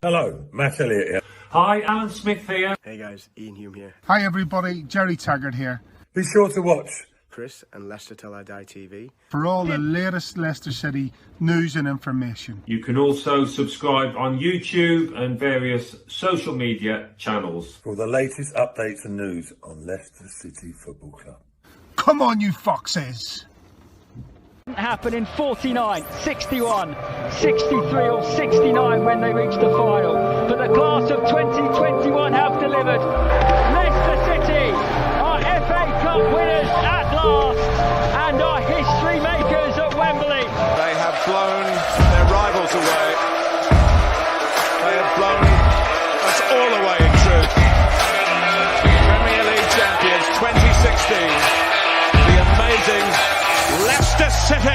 Hello, Matt Elliott here. Hi, Alan Smith here. Hey guys, Ian Hume here. Hi everybody, Jerry Taggart here. Be sure to watch Chris and Leicester Till I Die TV For all the latest Leicester City news and information. You can also subscribe on YouTube and various social media channels. for the latest updates and news on Leicester City Football Club. Come on, you foxes! Happen in 49, 61, 63 or 69 when they reach the final. But the class of 2021 have delivered. Leicester City are FA Cup winners at last and are history makers at Wembley. They have blown their rivals away. They have blown us all away in truth. Premier League champions 2016. The amazing Leicester City!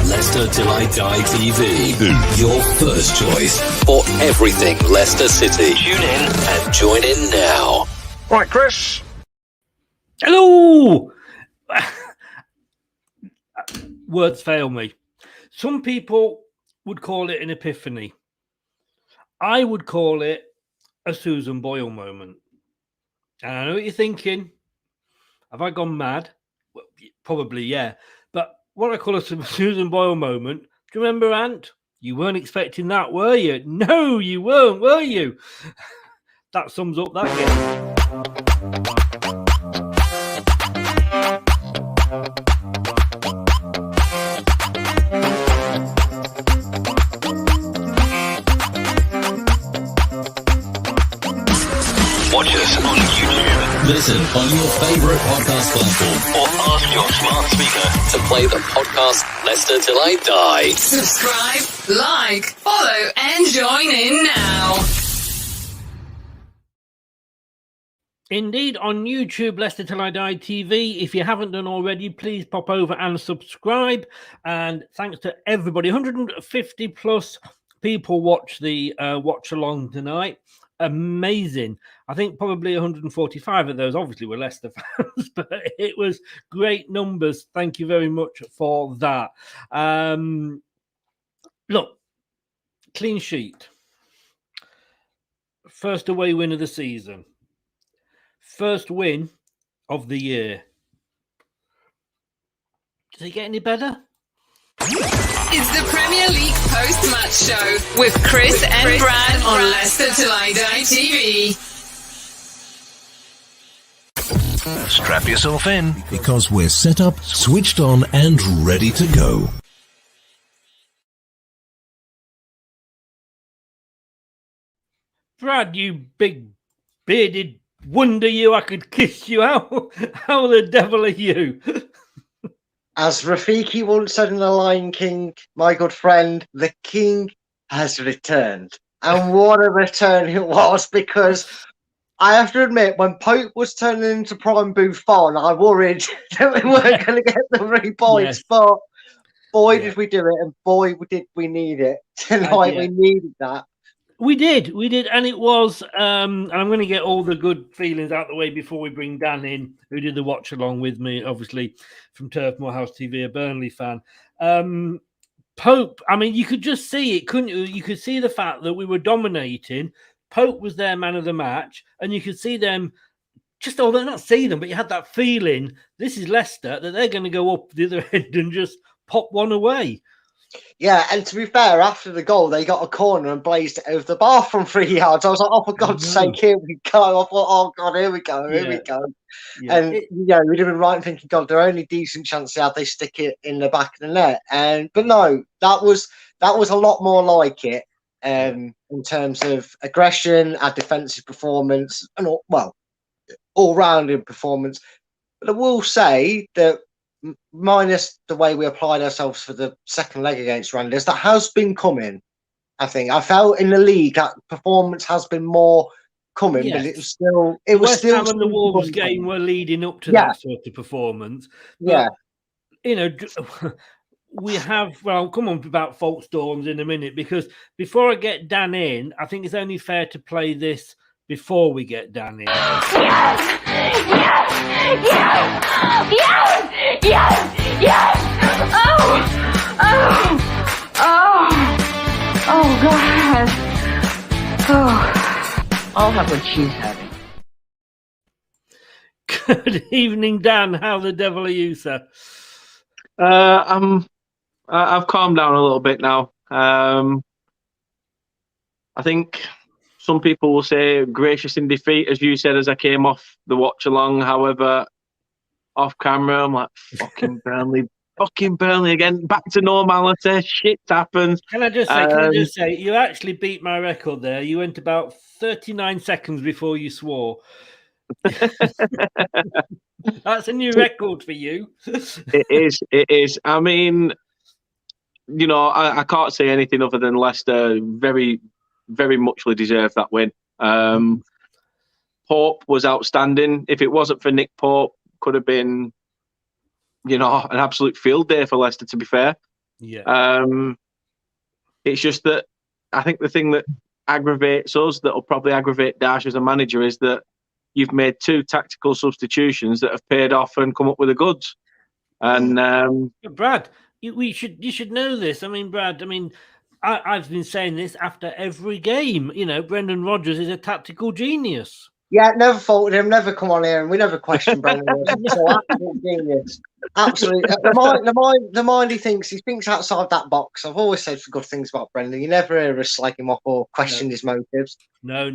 Leicester Till I Die TV, your first choice for everything Leicester City. Tune in and join in now. Right, Chris. Hello! Words fail me. Some people would call it an epiphany. I would call it a Susan Boyle moment. And I know what you're thinking. Have I gone mad? Well, probably, yeah. But what I call a Susan Boyle moment, do you remember, Ant? You weren't expecting that, were you? No, you weren't, were you? That sums up that game. Watch us on YouTube. Listen on your favorite podcast platform or ask your smart speaker to play the podcast Leicester Till I Die. Subscribe, like, follow, and join in now. Indeed, on YouTube, Leicester Till I Die TV. If you haven't done already, please pop over and subscribe. And thanks to everybody. 150 plus people watch the watch along tonight. Amazing. I think probably 145 of those obviously were Leicester fans, but it was great numbers. Thank you very much for that. Look, clean sheet. First away win of the season. First win of the year. Does it get any better? It's the Premier League post-match show with Chris and Brad on Leicester Till I Die TV. Strap yourself in because we're set up, switched on, and ready to go. Brad, you big bearded wonder, you, I could kiss you. How the devil are you? As Rafiki once said in The Lion King, my good friend, the king has returned. And what a return it was, because I have to admit, when Pope was turning into Prime Buffon, I worried that we weren't going to get the 3 points. Yes. But boy, did we do it, and boy, did we need it. Tonight, we needed that. We did, and it was, and I'm going to get all the good feelings out the way before we bring Dan in, who did the watch along with me, obviously, from Turf Moorhouse TV, a Burnley fan. Pope, I mean, you could just see it, couldn't you? You could see the fact that we were dominating. Pope was their man of the match, and you could see them just although not see them, but you had that feeling this is Leicester, that they're going to go up the other end and just pop one away. Yeah, and to be fair, after the goal, they got a corner and blazed it over the bar from 3 yards. I was like, oh, for God's sake, here we go. I thought, oh, God, here we go. Yeah. And, we'd have been right in thinking, God, their only decent chance they had, they stick it in the back of the net. But no, that was a lot more like it in terms of aggression, our defensive performance, and all-rounded performance. But I will say that minus the way we applied ourselves for the second leg against Randers, that has been coming. I think I felt in the league that performance has been more coming, but it was still. West Ham and the Wolves game were leading up to that sort of performance. But, we have. Well, come on about false dawns in a minute, because before I get Dan in, I think it's only fair to play this before we get Dan in. Oh, God. I'll have what she's having. Good evening, Dan. How the devil are you, sir? I've calmed down a little bit now. I think some people will say gracious in defeat, as you said, as I came off the watch along. However, off camera, I'm like, fucking Burnley again, back to normality. Shit happens. Can I just say, you actually beat my record there. You went about 39 seconds before you swore. That's a new record for you. It is. I mean, I can't say anything other than Leicester very, very muchly deserved that win. Pope was outstanding. If it wasn't for Nick Pope, could have been, an absolute field day for Leicester, to be fair. Yeah. It's just that I think the thing that aggravates us, that will probably aggravate Dash as a manager, is that you've made 2 tactical substitutions that have paid off and come up with the goods. And Brad, you should know this. I mean, Brad, I've been saying this after every game. Brendan Rodgers is a tactical genius. Yeah, never faulted him, never come on here, and we never questioned Brendan Rodgers. So absolute genius. Absolutely. The mind he thinks outside that box. I've always said good things about Brendan. You never hear us slag him off or question his motives. No.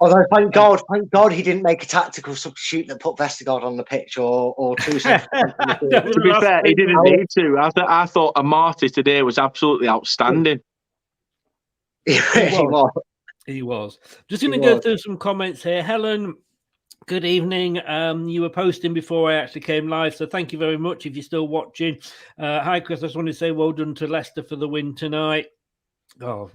Although thank God he didn't make a tactical substitute that put Vestergaard on the pitch or 2 seconds. To be fair, he didn't need to. I thought Amati today was absolutely outstanding. He really was. He was. Just going to go through some comments here. Helen, good evening. You were posting before I actually came live, so thank you very much if you're still watching. Hi, Chris. I just want to say well done to Leicester for the win tonight. Oh,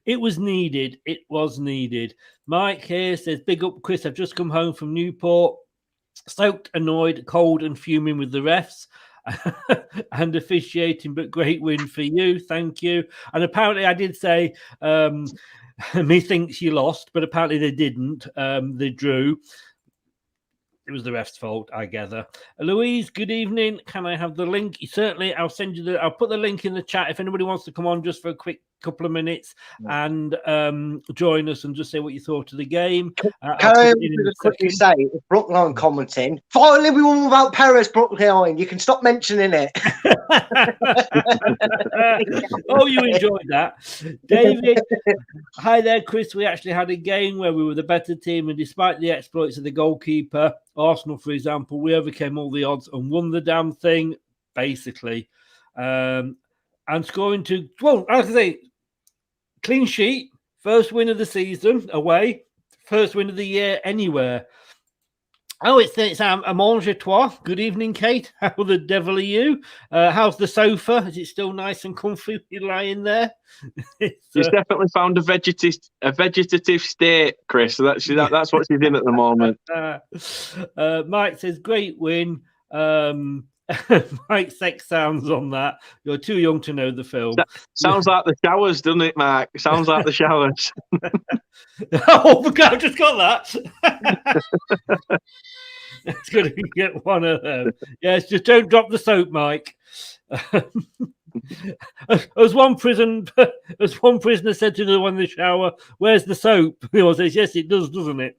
it was needed. It was needed. Mike here says, big up, Chris. I've just come home from Newport. Stoked, annoyed, cold and fuming with the refs and officiating, but great win for you. Thank you. And apparently I did say... methinks you lost, but apparently they didn't. They drew. It was the ref's fault, I gather. Louise, good evening. Can I have the link? Certainly, I'll send you I'll put the link in the chat if anybody wants to come on just for a quick couple of minutes and join us and just say what you thought of the game. Can I just quickly say, if Brookline commenting, finally we won without Perez, Brookline. You can stop mentioning it. Oh, you enjoyed that. David, hi there, Chris. We actually had a game where we were the better team, and despite the exploits of the goalkeeper, Arsenal, for example, we overcame all the odds and won the damn thing, basically. And scoring like I say, clean sheet, first win of the season away, first win of the year anywhere. Oh, it's a manger trois. Good evening, Kate. How the devil are you? How's the sofa? Is it still nice and comfy? You lying there? She's definitely found a vegetative state, Chris. So that's what she's in at the moment. Mike says, great win. Mike sex sounds on that. You're too young to know the film. Sounds like the showers, doesn't it, Mark? Sounds like the showers. Oh, God, I just got that. It's going to get one of them. Yes, just don't drop the soap, Mike. As one prisoner said to the one in the shower, "Where's the soap?" He says, "Yes, it does, doesn't it?"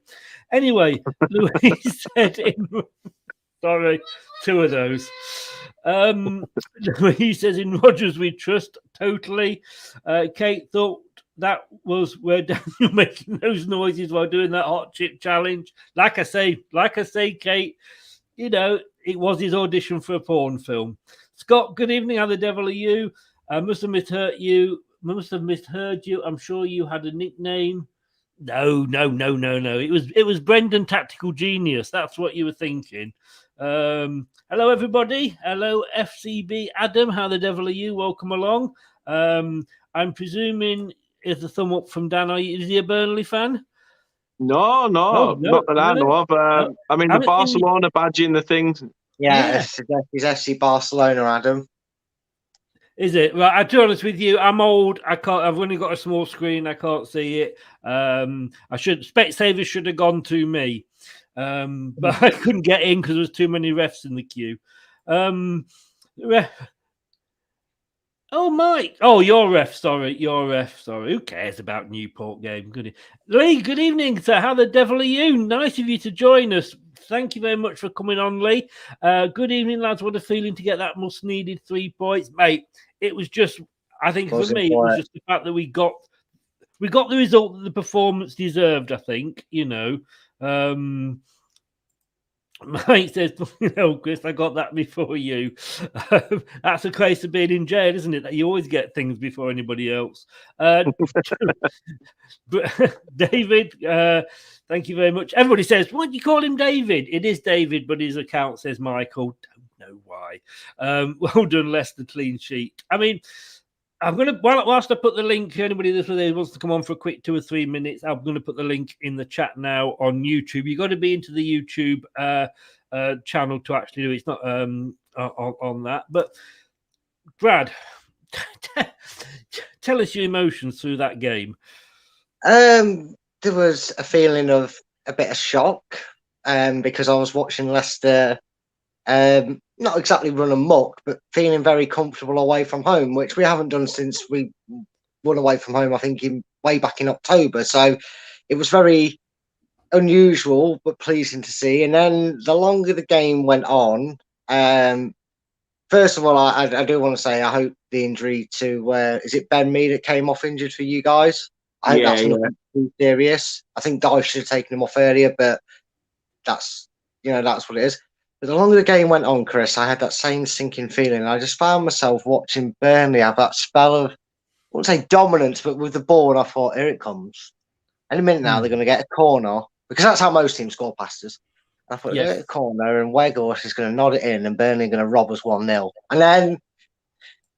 Anyway, Louise said sorry, two of those. He says in Rogers we trust totally. Kate thought that was where Daniel making those noises while doing that hot chip challenge. Like I say, Kate, it was his audition for a porn film. Scott, good evening. How the devil are you? I must have misheard you. I'm sure you had a nickname. No. It was Brendan Tactical Genius. That's what you were thinking. Hello, everybody. Hello, FCB Adam. How the devil are you? Welcome along. I'm presuming it's a thumb up from Dan. Is he a Burnley fan? No, not that I know of. I mean, the Barcelona badge in the thing. Yeah, he's FC Barcelona, Adam. Is it? Right, I'll be honest with you, I'm old. I've only got a small screen. I can't see it. Specsavers should have gone to me. But I couldn't get in because there was too many refs in the queue. Oh, Mike. Oh, your ref. Sorry. Who cares about Newport game? Good. Lee, good evening, sir. How the devil are you? Nice of you to join us. Thank you very much for coming on, Lee. Good evening, lads. What a feeling to get that must-needed 3 points. Mate, it was just, I think for me, it was just the fact that we got the result that the performance deserved, I think, Mike says, Chris, I got that before you. That's a case of being in jail, isn't it? That you always get things before anybody else. David, thank you very much. Everybody says, why do you call him David? It is David, but his account says Michael. Don't know why. Well done, Leicester, clean sheet. I mean, I'm going to, whilst I put the link, anybody that wants to come on for a quick 2 or 3 minutes, I'm going to put the link in the chat now on YouTube. You've got to be into the YouTube channel to actually do it. It's not on that. But, Brad, tell us your emotions through that game. There was a feeling of a bit of shock because I was watching Leicester not exactly run amok, but feeling very comfortable away from home, which we haven't done since we won away from home, I think, way back in October. So it was very unusual, but pleasing to see. And then the longer the game went on, first of all, I do want to say I hope the injury to, is it Ben Mee that came off injured for you guys? I hope that's not too serious. I think Dive should have taken him off earlier, but that's what it is. But the longer the game went on, Chris, I had that same sinking feeling. I just found myself watching Burnley have that spell of, I wouldn't say dominance, but with the ball, and I thought, here it comes. Any minute now, they're going to get a corner, because that's how most teams score past us. I thought, get a corner, and Weghorst is going to nod it in, and Burnley are going to rob us 1-0. And then,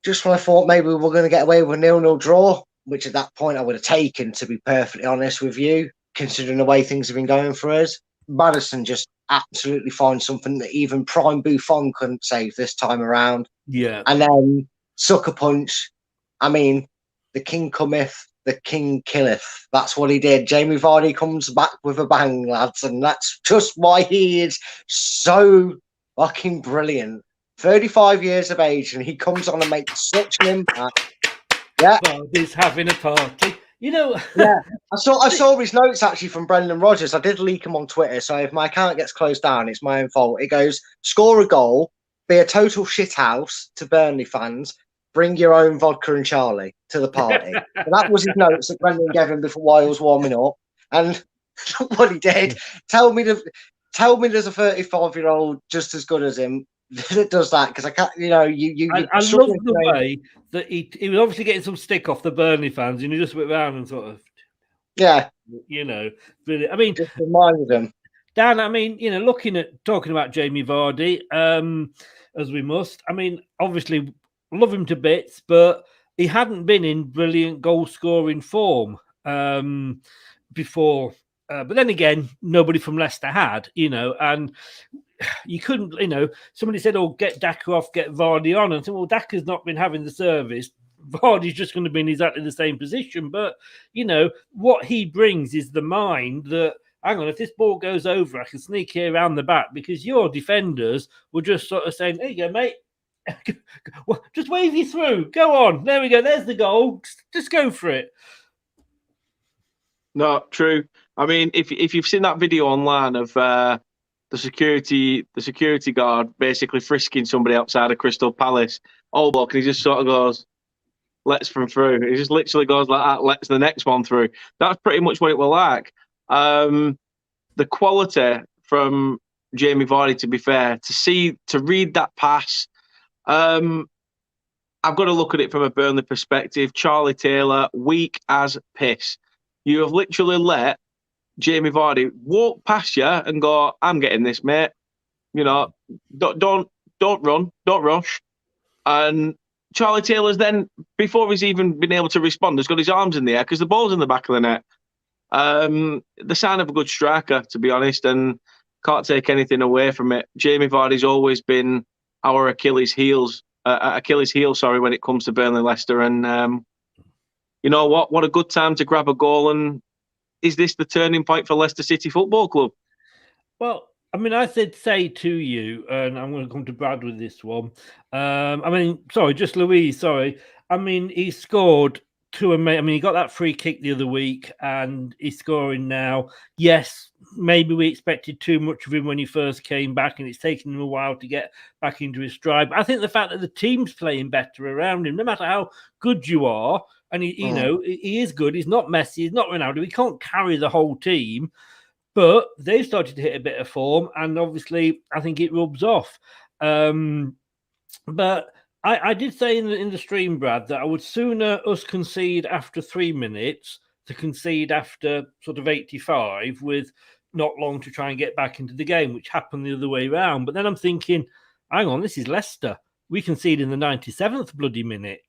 just when I thought maybe we were going to get away with a 0-0 draw, which at that point I would have taken, to be perfectly honest with you, considering the way things have been going for us, Maddison just absolutely finds something that even prime Buffon couldn't save this time around. Yeah. And then Sucker Punch. I mean, the king cometh, the king killeth. That's what he did. Jamie Vardy comes back with a bang, lads. And that's just why he is so fucking brilliant. 35 years of age, and he comes on and makes such an impact. Yeah. Vardy's having a party. Yeah, I saw his notes actually from Brendan Rodgers. I did leak him on Twitter, so if my account gets closed down, it's my own fault. It goes, score a goal, be a total shithouse to Burnley fans, bring your own vodka and Charlie to the party. And that was his notes that Brendan gave him before while he was warming up. And what he did, tell me there's a 35-year-old just as good as him that does that, because I can't, I love the way that he was obviously getting some stick off the Burnley fans, and he just went around and sort of, brilliant. I mean, just reminded them. Dan, I mean, talking about Jamie Vardy, as we must. I mean, obviously love him to bits, but he hadn't been in brilliant goal scoring form before. But then again, nobody from Leicester had, and you couldn't, somebody said, oh, get Daka off, get Vardy on. And I said, well, Daka's not been having the service. Vardy's just going to be in exactly the same position. But, what he brings is the mind that, hang on, if this ball goes over, I can sneak here around the back, because your defenders were just sort of saying, there you go, mate. Well, just wave you through. Go on. There we go. There's the goal. Just go for it. No, true. I mean, if you've seen that video online of the security guard basically frisking somebody outside of Crystal Palace, old bloke, and he just sort of goes, "Let's from through." He just literally goes like that, "Let's the next one through." That's pretty much what it will like. The quality from Jamie Vardy, to be fair, to read that pass. I've got to look at it from a Burnley perspective. Charlie Taylor, weak as piss. You have literally let Jamie Vardy walk past you and go, "I'm getting this, mate. You know, don't run, don't rush." And Charlie Taylor's then, before he's even been able to respond, has got his arms in the air because the ball's in the back of the net. The sign of a good striker, to be honest, and can't take anything away from it. Jamie Vardy's always been our Achilles heel, when it comes to Burnley Leicester. And you know what? What a good time to grab a goal. And is this the turning point for Leicester City Football Club? Well, I mean, I said say to you, and I'm going to come to Brad with this one. Just Louise, sorry. I mean, he scored he got that free kick the other week and he's scoring now. Yes, maybe we expected too much of him when he first came back and it's taken him a while to get back into his stride. But I think the fact that the team's playing better around him, no matter how good you are, and he is good. He's not Messi. He's not Ronaldo. He can't carry the whole team, but they've started to hit a bit of form, and obviously, I think it rubs off. But I did say in the stream, Brad, that I would sooner us concede after 3 minutes to concede after sort of 85, with not long to try and get back into the game, which happened the other way around. But then I'm thinking, hang on, this is Leicester. We concede in the 97th bloody minute.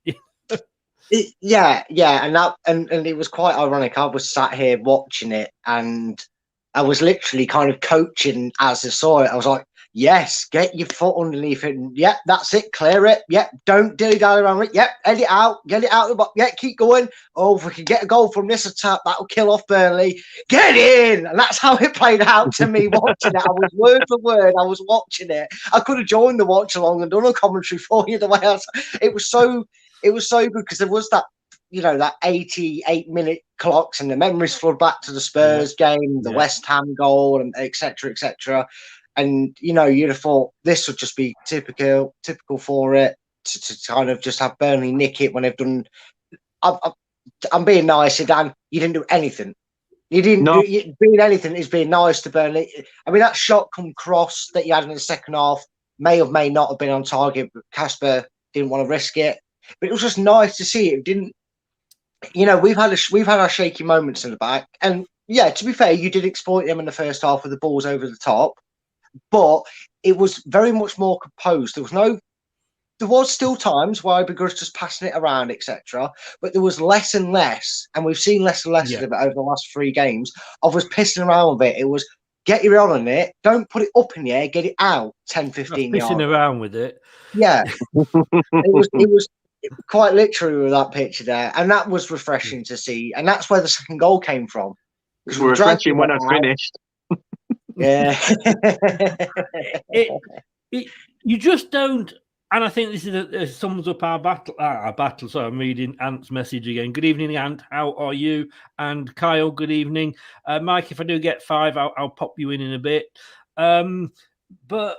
Yeah, and it was quite ironic. I was sat here watching it, and I was literally kind of coaching as I saw it. I was like, "Yes, get your foot underneath it. And, yep, that's it. Clear it. Yep, don't dilly-dally around it. Yep, head it out. Get it out of the box. Yep, keep going. Oh, if we can get a goal from this attack, that'll kill off Burnley. Get in!" And that's how it played out to me watching it. I was word for word. I was watching it. I could have joined the watch along and done a commentary for you. The way it was so good because there was that, that 88-minute clocks and the memories flood back to the Spurs game, the West Ham goal, and et cetera. And, you'd have thought this would just be typical for it to kind of just have Burnley nick it when they've done. I'm being nice, Dan. You didn't do anything. You didn't doing anything is being nice to Burnley. I mean, that shot come cross that you had in the second half may or may not have been on target, but Casper didn't want to risk it. But it was just nice to see it. It didn't, we've had our shaky moments in the back, and to be fair, you did exploit them in the first half with the balls over the top, but it was very much more composed. There was still times where I begrudged just passing it around, etc. But there was less and less, and we've seen less and less of it over the last 3 games, of us pissing around with it. It was get your head on it, don't put it up in the air, get it out 10-15 yards. Pissing around with it. Yeah. it was quite literally with that picture there, and that was refreshing to see, and that's where the second goal came from. It was refreshing when I finished. Yeah. You just don't, and I think this sums up our battle. So I'm reading Ant's message again. Good evening, Ant. How are you? And Kyle, good evening. Mike, if I do get 5, I'll pop you in a bit. But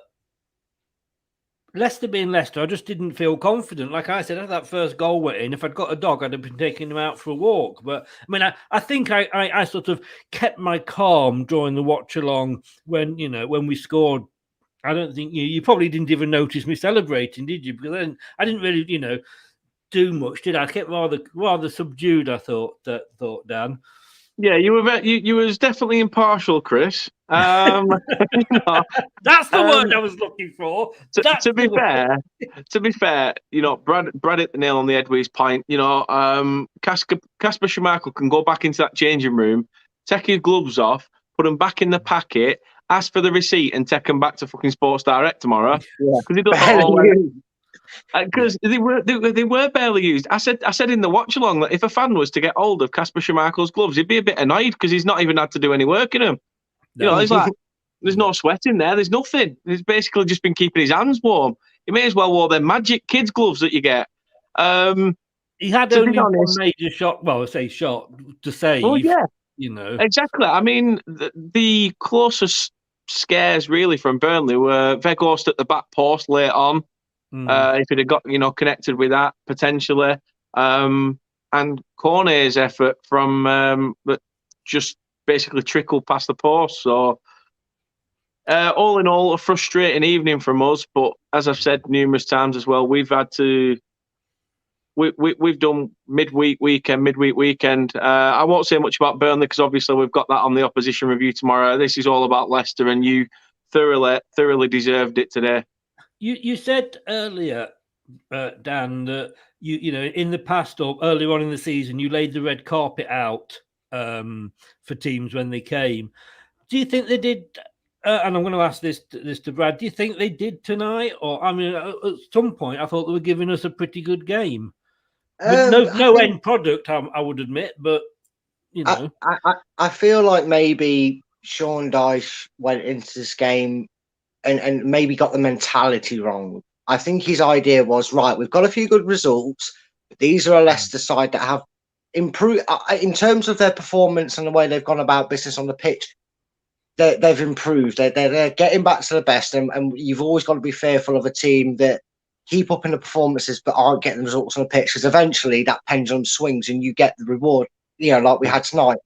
Leicester being Leicester, I just didn't feel confident. Like I said, after that first goal went in, if I'd got a dog, I'd have been taking him out for a walk. But I mean, I think I sort of kept my calm during the watch along when we scored. I don't think you probably didn't even notice me celebrating, did you? Because then I didn't really, do much, did I? I kept rather subdued. I thought, Dan. Yeah, you was definitely impartial, Chris. That's the word I was looking for. To be fair, Brad hit the nail on the head with his point. Kasper Schmeichel can go back into that changing room, take his gloves off, put them back in the packet, ask for the receipt, and take them back to fucking Sports Direct tomorrow. Because he does that all because they were barely used. I said in the watch along that if a fan was to get hold of Kasper Schmeichel's gloves, he'd be a bit annoyed because he's not even had to do any work in them. No. He's like, there's no sweat in there. There's nothing. He's basically just been keeping his hands warm. He may as well wear them magic kids gloves that you get. He had to only be honest, one major shot. Well, I say shot to save. well, yeah, you know. exactly. I mean, the closest scares really from Burnley were Weghorst at the back post late on. If he'd have got connected with that potentially, and Cornet's effort from that just basically trickled past the post. So all in all, a frustrating evening from us. But as I've said numerous times as well, we've had to. We've done midweek weekend. I won't say much about Burnley because obviously we've got that on the opposition review tomorrow. This is all about Leicester, and you thoroughly deserved it today. You said earlier, Dan, that you know in the past or earlier on in the season you laid the red carpet out for teams when they came. Do you think they did? And I'm going to ask this to Brad. Do you think they did tonight? Or I mean, at some point I thought they were giving us a pretty good game. With no end product, I would admit, but you know, I feel like maybe Sean Dyche went into this game and maybe got the mentality wrong. I think his idea was, right, we've got a few good results, but these are a Leicester side that have improved in terms of their performance and the way they've gone about business on the pitch. They've improved. They're getting back to the best, and you've always got to be fearful of a team that keep up in the performances but aren't getting the results on the pitch, because eventually that pendulum swings and you get the reward, like we had tonight.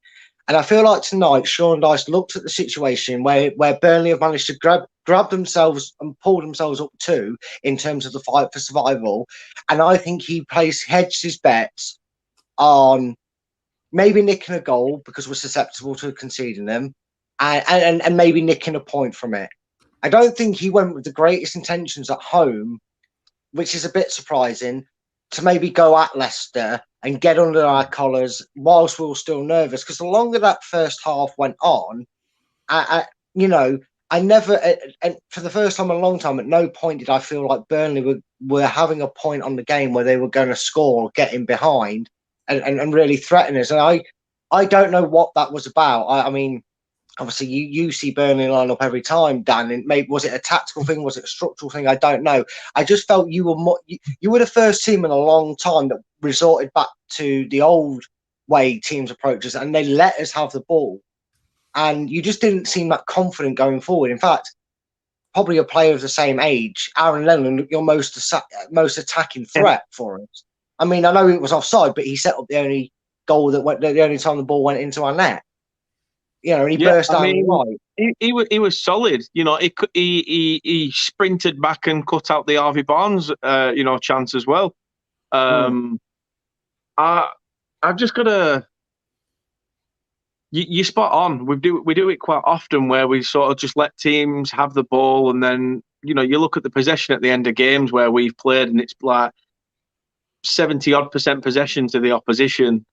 And I feel like tonight Sean Dyche looked at the situation where Burnley have managed to grab themselves and pull themselves up too in terms of the fight for survival. And I think he hedged his bets on maybe nicking a goal because we're susceptible to conceding them, and maybe nicking a point from it. I don't think he went with the greatest intentions at home, which is a bit surprising, to maybe go at Leicester and get under our collars whilst we were still nervous. Because the longer that first half went on, I never, and for the first time in a long time, at no point did I feel like Burnley were having a point on the game where they were going to score or get in behind and really threaten us. And I don't know what that was about. I mean, obviously, you see Burnley line up every time, Dan. And maybe was it a tactical thing? Was it a structural thing? I don't know. I just felt you were the first team in a long time that resorted back to the old way teams approach us, and they let us have the ball. And you just didn't seem that confident going forward. In fact, probably a player of the same age, Aaron Lennon, your most attacking threat for us. I mean, I know it was offside, but he set up the only goal the only time the ball went into our net. And he burst out the right. He was solid. He sprinted back and cut out the Harvey Barnes, chance as well. I've just got to. You're spot on. We do it quite often where we sort of just let teams have the ball, and then you look at the possession at the end of games where we've played, and it's like 70-odd% possession to the opposition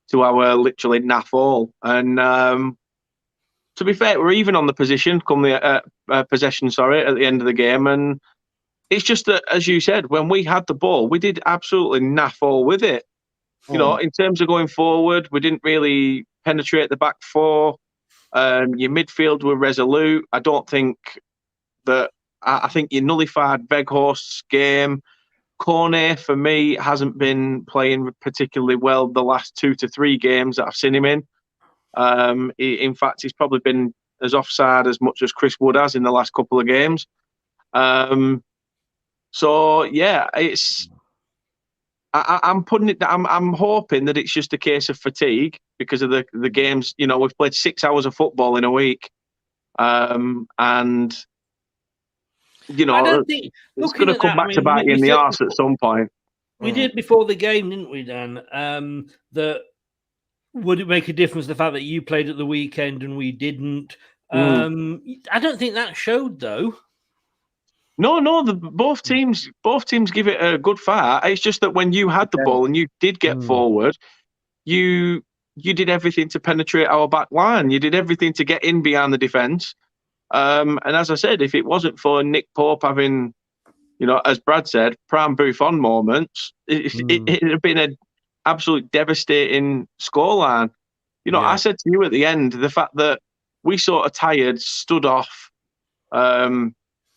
to our literally naff all. And to be fair, we're even on the position, possession, at the end of the game. And it's just that, as you said, when we had the ball, we did absolutely naff all with it. In terms of going forward, we didn't really penetrate the back four. Your midfield were resolute. I don't think that. I think you nullified Weghorst's game. Cornet, for me, hasn't been playing particularly well the last 2 to 3 games that I've seen him in. In fact, he's probably been as offside as much as Chris Wood has in the last couple of games. So yeah, it's. I'm putting it. I'm hoping that it's just a case of fatigue because of the games. We've played 6 hours of football in a week, and I don't think it's going to come back to bite you in the arse at some point. We did before the game, didn't we, Dan? That. Would it make a difference the fact that you played at the weekend and we didn't? I don't think that showed, though. No. Both teams give it a good fight. It's just that when you had the ball and you did get forward, you did everything to penetrate our back line. You did everything to get in behind the defence. And as I said, if it wasn't for Nick Pope having, as Brad said, prime Buffon moments, it'd have been an absolute devastating scoreline. I said to you at the end, the fact that we sort of tired, stood off,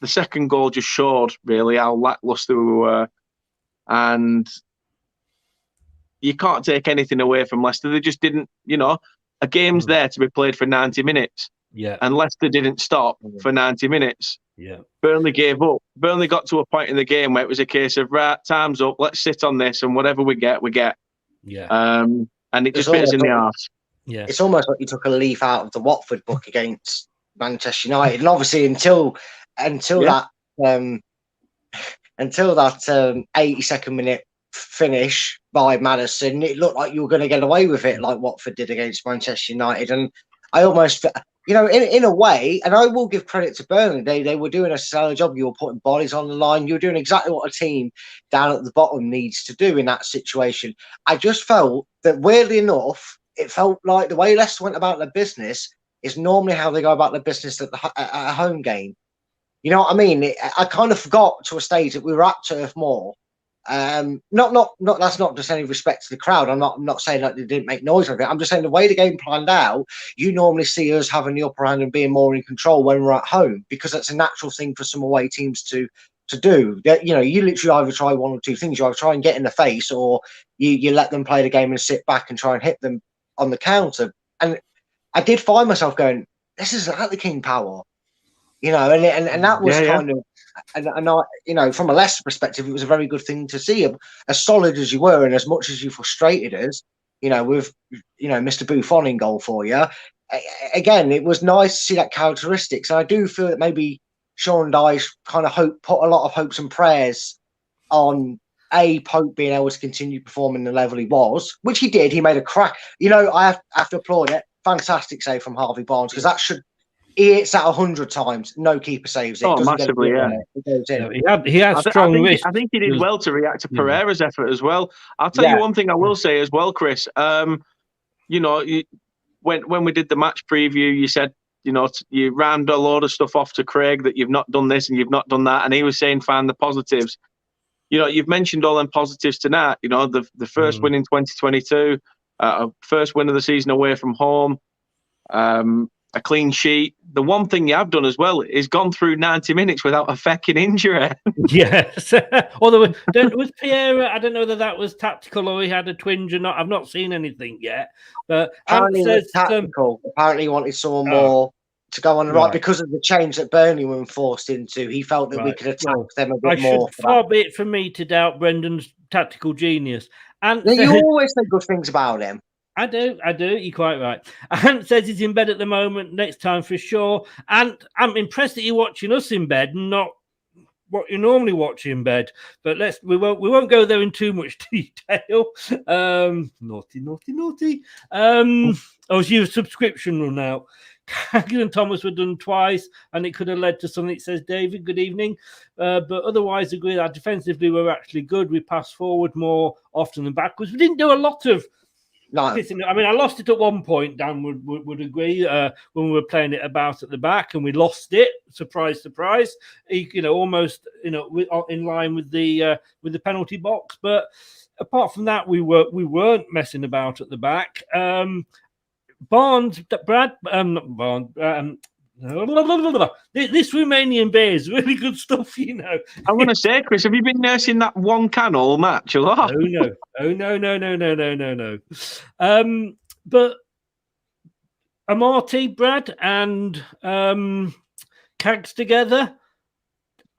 the second goal just showed really how lacklustre we were, and you can't take anything away from Leicester. They just didn't, a game's there to be played for 90 minutes. Yeah. And Leicester didn't stop for 90 minutes. Yeah. Burnley gave up. Burnley got to a point in the game where it was a case of, right, time's up, let's sit on this, and whatever we get, we get. Yeah. And it just bit us in the arse. Yeah. It's almost like you took a leaf out of the Watford book against Manchester United. And obviously until that 82nd minute finish by Maddison, it looked like you were going to get away with it like Watford did against Manchester United. And I almost, in a way, and I will give credit to Burnley, they were doing a stellar job. You were putting bodies on the line. You were doing exactly what a team down at the bottom needs to do in that situation. I just felt that, weirdly enough, it felt like the way Leicester went about their business is normally how they go about their business at a home game. You know what I mean? I kind of forgot to a stage that we were at Turf Moor. Not that's not just any respect to the crowd. I'm not saying that they didn't make noise of it. I'm just saying the way the game planned out, you normally see us having the upper hand and being more in control when we're at home, because that's a natural thing for some away teams to do. You literally either try one or two things. You either try and get in the face, or you let them play the game and sit back and try and hit them on the counter. And I did find myself going, this isn't at the King Power, and that was kind of. And I, from a Leicester perspective, it was a very good thing to see. As solid as you were, and as much as you frustrated us, with Mr. Buffon in goal for you. Again, it was nice to see that characteristics. And I do feel that maybe Sean Dyche kind of put a lot of hopes and prayers on Pope being able to continue performing the level he was, which he did. He made a crack. I have to applaud it. Fantastic save from Harvey Barnes, because that should. He hits that 100 times. No keeper saves it. Oh, massively, yeah. He had strong wrists. I think he did well to react to Pereira's effort as well. I'll tell you one thing I will say as well, Chris. When we did the match preview, you said, you rammed a load of stuff off to Craig that you've not done this and you've not done that. And he was saying, find the positives. You've mentioned all them positives tonight. The first win in 2022, first win of the season away from home. A clean sheet. The one thing you have done as well is gone through 90 minutes without a fucking injury. Yes. Although was Pierre, I don't know whether that was tactical or he had a twinge or not. I've not seen anything yet. But apparently it was tactical. Apparently he wanted someone more to go on the right because of the change that Burnley were forced into. He felt that we could attack them a bit more. Far be it from me to doubt Brendan's tactical genius. And you always say good things about him. I do. You're quite right. Ant says he's in bed at the moment. Next time for sure. And I'm impressed that you're watching us in bed and not what you normally watch in bed. But we won't go there in too much detail. Naughty. Your subscription run out. Kaggle and Thomas were done twice, and it could have led to something. It says David, good evening. But otherwise, agree that defensively we're actually good. We pass forward more often than backwards. We didn't do a lot of. No. I mean, I lost it at one point, Dan would agree, when we were playing it about at the back, and we lost it. Surprise. Almost, in line with the penalty box. But apart from that, we weren't messing about at the back. Barnes, Brad, not Barnes. This Romanian beer is really good stuff, I'm going to say, Chris, have you been nursing that one can all match? Oh, no. No. But Amarty, Brad, and Cags together.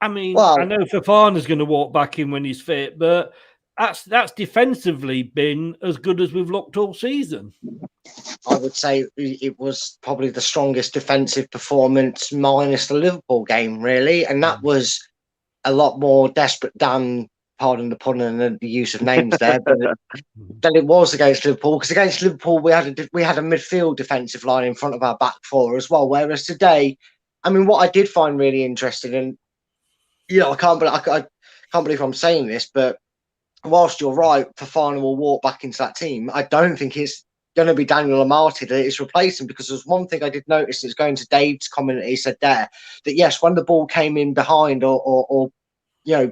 I mean, I know Fofana's going to walk back in when he's fit, but that's defensively been as good as we've looked all season. I would say it was probably the strongest defensive performance minus the Liverpool game, really. And that was a lot more desperate Dan, pardon the pun and the use of names there, but than it was against Liverpool. Because against Liverpool, we had a midfield defensive line in front of our back four as well. Whereas today, I mean, what I did find really interesting, and I can't believe I'm saying this, but whilst you're right, Fofana will walk back into that team. I don't think it's going to be Daniel Amarty that is replacing, because there's one thing I did notice is going to Dave's comment that he said there, that yes, when the ball came in behind or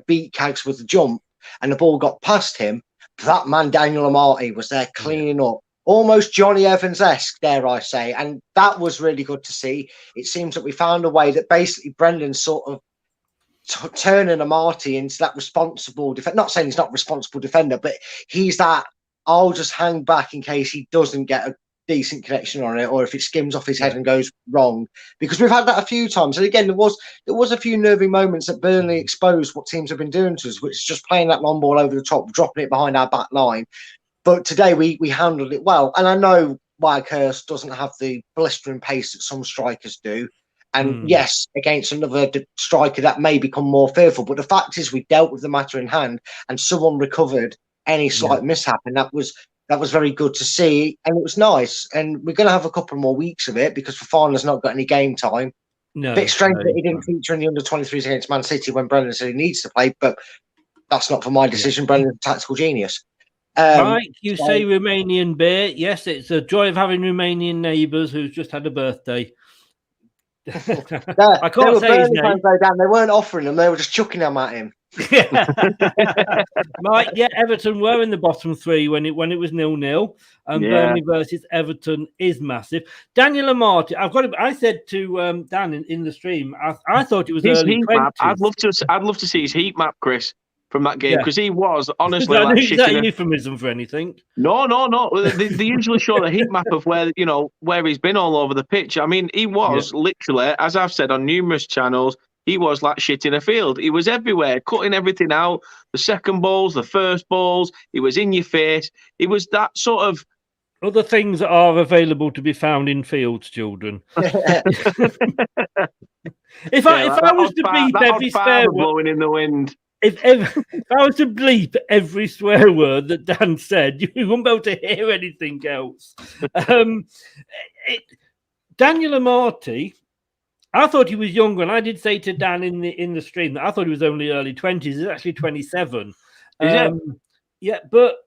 beat Cags with the jump and the ball got past him, that man Daniel Amarty was there cleaning up, almost Johnny Evans-esque, dare I say, and that was really good to see. It seems that we found a way that basically Brendan sort of turning Amati into that responsible defender. Not saying he's not a responsible defender, but he's that. I'll just hang back in case he doesn't get a decent connection on it, or if it skims off his head and goes wrong. Because we've had that a few times. And again, there was a few nervy moments that Burnley exposed what teams have been doing to us, which is just playing that long ball over the top, dropping it behind our back line. But today we handled it well. And I know Whitehurst doesn't have the blistering pace that some strikers do. And yes, against another striker, that may become more fearful. But the fact is, we dealt with the matter in hand, and someone recovered any slight mishap, and that was very good to see, and it was nice. And we're going to have a couple more weeks of it because Fofana's not got any game time. No, bit strange that he didn't feature in the under-23s against Man City when Brendan said he needs to play, but that's not for my decision. Brendan's a tactical genius. Mike, you say Romanian beer. Yes, it's a joy of having Romanian neighbours who's just had a birthday. I can't say his name. They weren't offering them; they were just chucking them at him. Mike, Everton were in the bottom three when it was 0-0, and Burnley versus Everton is massive. Daniel Amati, I said to Dan in the stream, I thought it was his early heat 20s. map. I'd love to see his heat map, Chris, from that game, because he was honestly is like that a euphemism for anything? No. They usually show the heat map of where he's been all over the pitch. I mean, he was literally, as I've said on numerous channels, he was like shit in a field. He was everywhere, cutting everything out. The second balls, the first balls. He was in your face. He was that sort of other things that are available to be found in fields, children. If I was to bleep every swear word blowing in the wind. If I was to bleep every swear word that Dan said, you wouldn't be able to hear anything else. Daniel Amati, I thought he was younger, and I did say to Dan in the stream that I thought he was only early 20s. He's actually 27. Yeah, but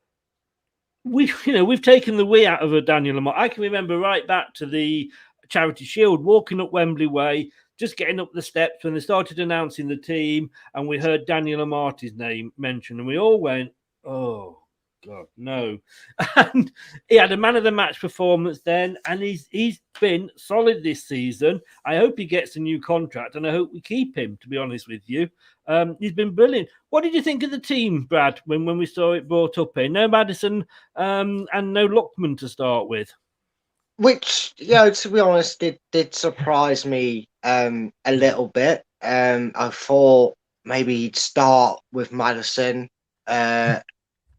we've taken the we out of a Daniel Amati. I can remember right back to the Charity Shield, walking up Wembley Way, just getting up the steps when they started announcing the team, and we heard Daniel Amati's name mentioned, and we all went, "Oh God, no!" And he had a man of the match performance then, and he's been solid this season. I hope he gets a new contract, and I hope we keep him. To be honest with you, he's been brilliant. What did you think of the team, Brad, when we saw it brought up here? No Maddison and no Lookman to start with. Which, to be honest, did surprise me a little bit. I thought maybe he'd start with Maddison. I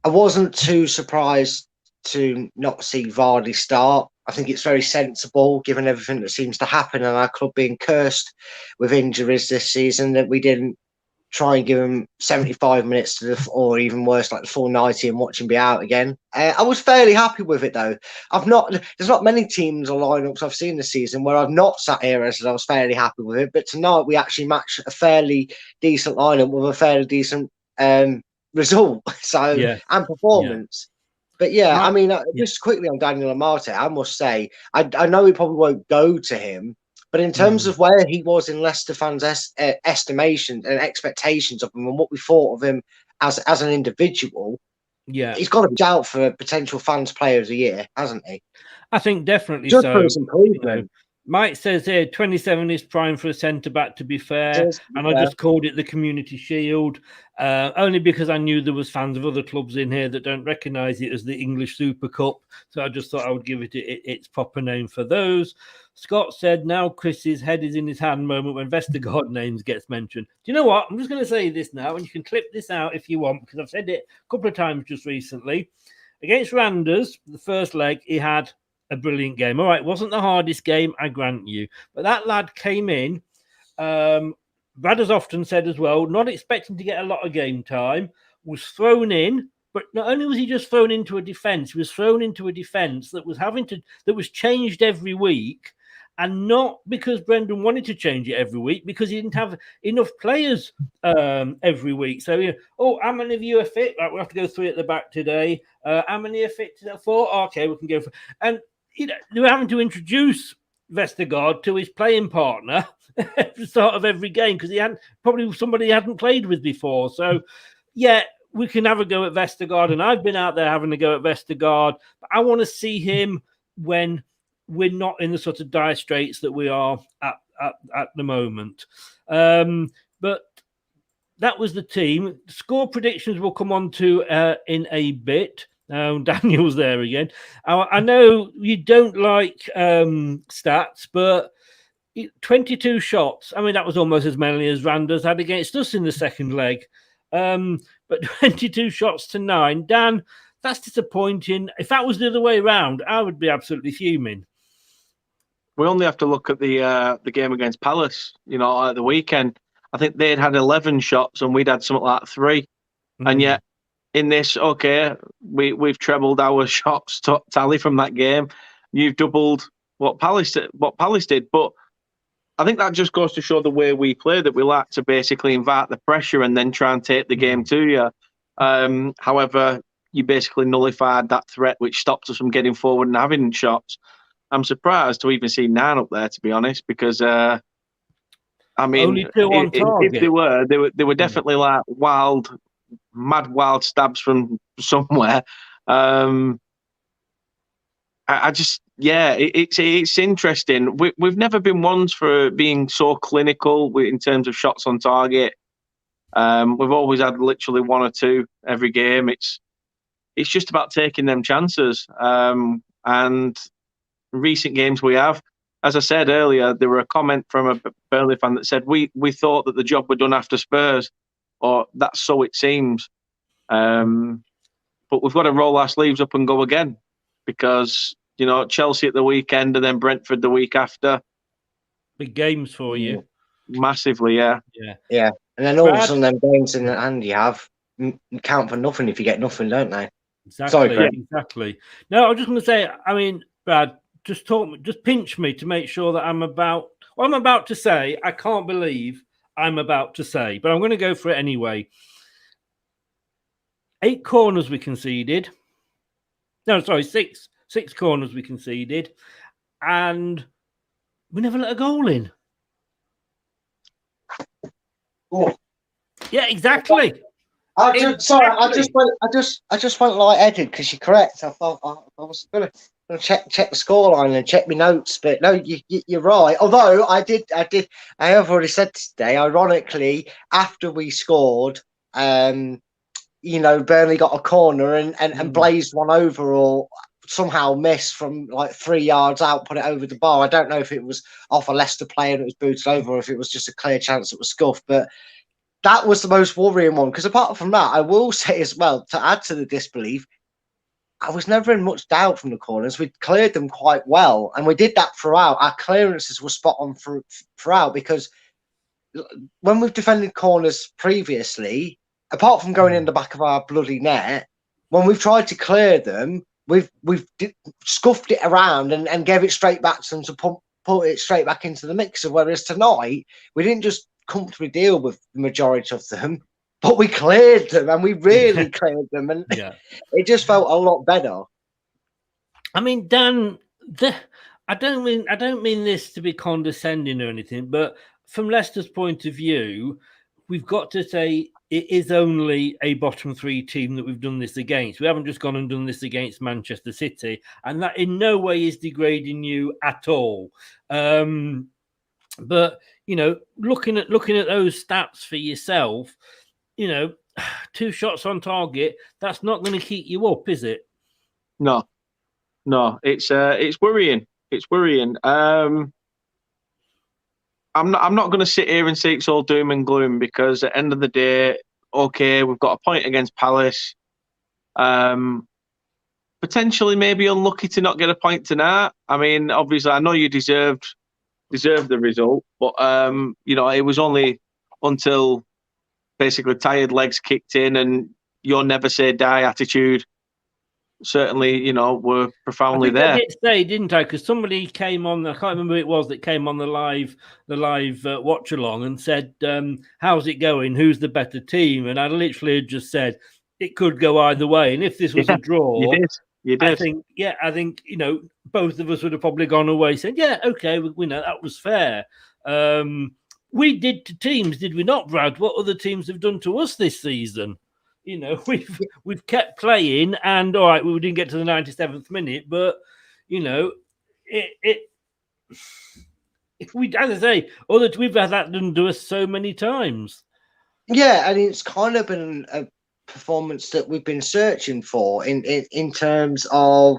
wasn't too surprised to not see Vardy start. I think it's very sensible, given everything that seems to happen and our club being cursed with injuries this season, that we didn't try and give him 75 minutes or even worse, like the full 90, and watch him be out again. I was fairly happy with it, though. There's not many teams or lineups I've seen this season where I've not sat here and said I was fairly happy with it. But tonight we actually matched a fairly decent lineup with a fairly decent result and performance. But I mean, just quickly on Daniel Amati, I must say, I know we probably won't go to him, but in terms of where he was in Leicester fans' estimation and expectations of him and what we thought of him as an individual, he's got to be out for potential fans player of the year, hasn't he? I think definitely just so. For his improvement. Mike says here, 27 is prime for a centre-back, to be fair. And I just called it the Community Shield, only because I knew there was fans of other clubs in here that don't recognise it as the English Super Cup. So I just thought I would give it its proper name for those. Scott said, now Chris's head is in his hand moment when Vestergaard names gets mentioned. Do you know what? I'm just going to say this now, and you can clip this out if you want, because I've said it a couple of times just recently. Against Randers, the first leg, he had a brilliant game. All right, it wasn't the hardest game, I grant you. But that lad came in, Brad has often said as well, not expecting to get a lot of game time, was thrown in, but not only was he just thrown into a defence, he was thrown into a defence that was changed every week, and not because Brendan wanted to change it every week, because he didn't have enough players every week. So, how many of you are fit? Right, we'll have to go 3 at the back today. How many are fit today? 4? Okay, we can go for... And they were having to introduce Vestergaard to his playing partner at the start of every game because he hadn't, probably somebody he hadn't played with before. So, we can have a go at Vestergaard, and I've been out there having a go at Vestergaard, but I want to see him when we're not in the sort of dire straits that we are at the moment. But that was the team. Score predictions will come on to in a bit. Daniel's there again. I know you don't like stats, but 22 shots. I mean, that was almost as many as Randers had against us in the second leg. But 22 shots to 9. Dan, that's disappointing. If that was the other way around, I would be absolutely fuming. We only have to look at the game against Palace, at the weekend. I think they'd had 11 shots and we'd had something like 3. And yet, in this, we've trebled our shots tally from that game. You've doubled what Palace did. But I think that just goes to show the way we play, that we like to basically invite the pressure and then try and take the game to you. However, you basically nullified that threat, which stopped us from getting forward and having shots. I'm surprised to even see 9 up there, to be honest, because only 2 on target. If they were definitely like mad wild stabs from somewhere. It's interesting. We've never been ones for being so clinical in terms of shots on target. We've always had literally 1 or 2 every game. It's just about taking them chances. And recent games we have, as I said earlier, there were a comment from a Burnley fan that said we thought that the job were done after Spurs, or that's so it seems. But we've got to roll our sleeves up and go again, because Chelsea at the weekend and then Brentford the week after. Big games for you. Massively, yeah. Yeah. And then all of a sudden them games in the hand you have count for nothing if you get nothing, don't they? Exactly. Sorry, exactly. No, I was just going to say, I mean, Brad, just pinch me to make sure that I'm about to say. I can't believe I'm about to say, but I'm going to go for it anyway. 8 corners we conceded. No, sorry, 6 corners we conceded, and we never let a goal in. Oh. Yeah, exactly. I just went light-headed because you're correct. I thought I was going to check the scoreline and check my notes, but no, you're right. Although I have already said today, ironically, after we scored, Burnley got a corner and blazed one over, or somehow missed from like 3 yards out, put it over the bar. I don't know if it was off a Leicester player and it was booted over, or if it was just a clear chance it was scuffed, but that was the most worrying one, because apart from that, I will say as well, to add to the disbelief, I was never in much doubt from the corners. We cleared them quite well, and we did that throughout. Our clearances were spot on throughout, because when we've defended corners previously, apart from going in the back of our bloody net, when we've tried to clear them, we've scuffed it around and gave it straight back to them to put it straight back into the mixer. Whereas tonight, we didn't just comfortably deal with the majority of them, but we cleared them, and we really cleared them, and it just felt a lot better. I mean, Dan, I don't mean this to be condescending or anything, but from Leicester's point of view, we've got to say it is only a bottom 3 team that we've done this against. We haven't just gone and done this against Manchester City, and that in no way is degrading you at all. But looking at those stats for yourself, 2 shots on target, that's not going to keep you up, is it? No, it's worrying. It's worrying. I'm not going to sit here and say it's all doom and gloom, because at the end of the day, we've got a point against Palace. Potentially, maybe unlucky to not get a point tonight. I mean, obviously, I know you deserved the result, but it was only until basically tired legs kicked in and your never say die attitude certainly were profoundly there. I did say, didn't I? Because somebody came on, I can't remember who it was that came on the live watch along and said, how's it going, who's the better team? And I literally just said it could go either way, and if this was a draw, you did. I think both of us would have probably gone away saying, we know that was fair. We did to teams, did we not, Brad? What other teams have done to us this season? We've kept playing, and all right, we didn't get to the 97th minute, but if we, as I say, we've had that done to us so many times. Yeah, and it's kind of been a performance that we've been searching for in terms of,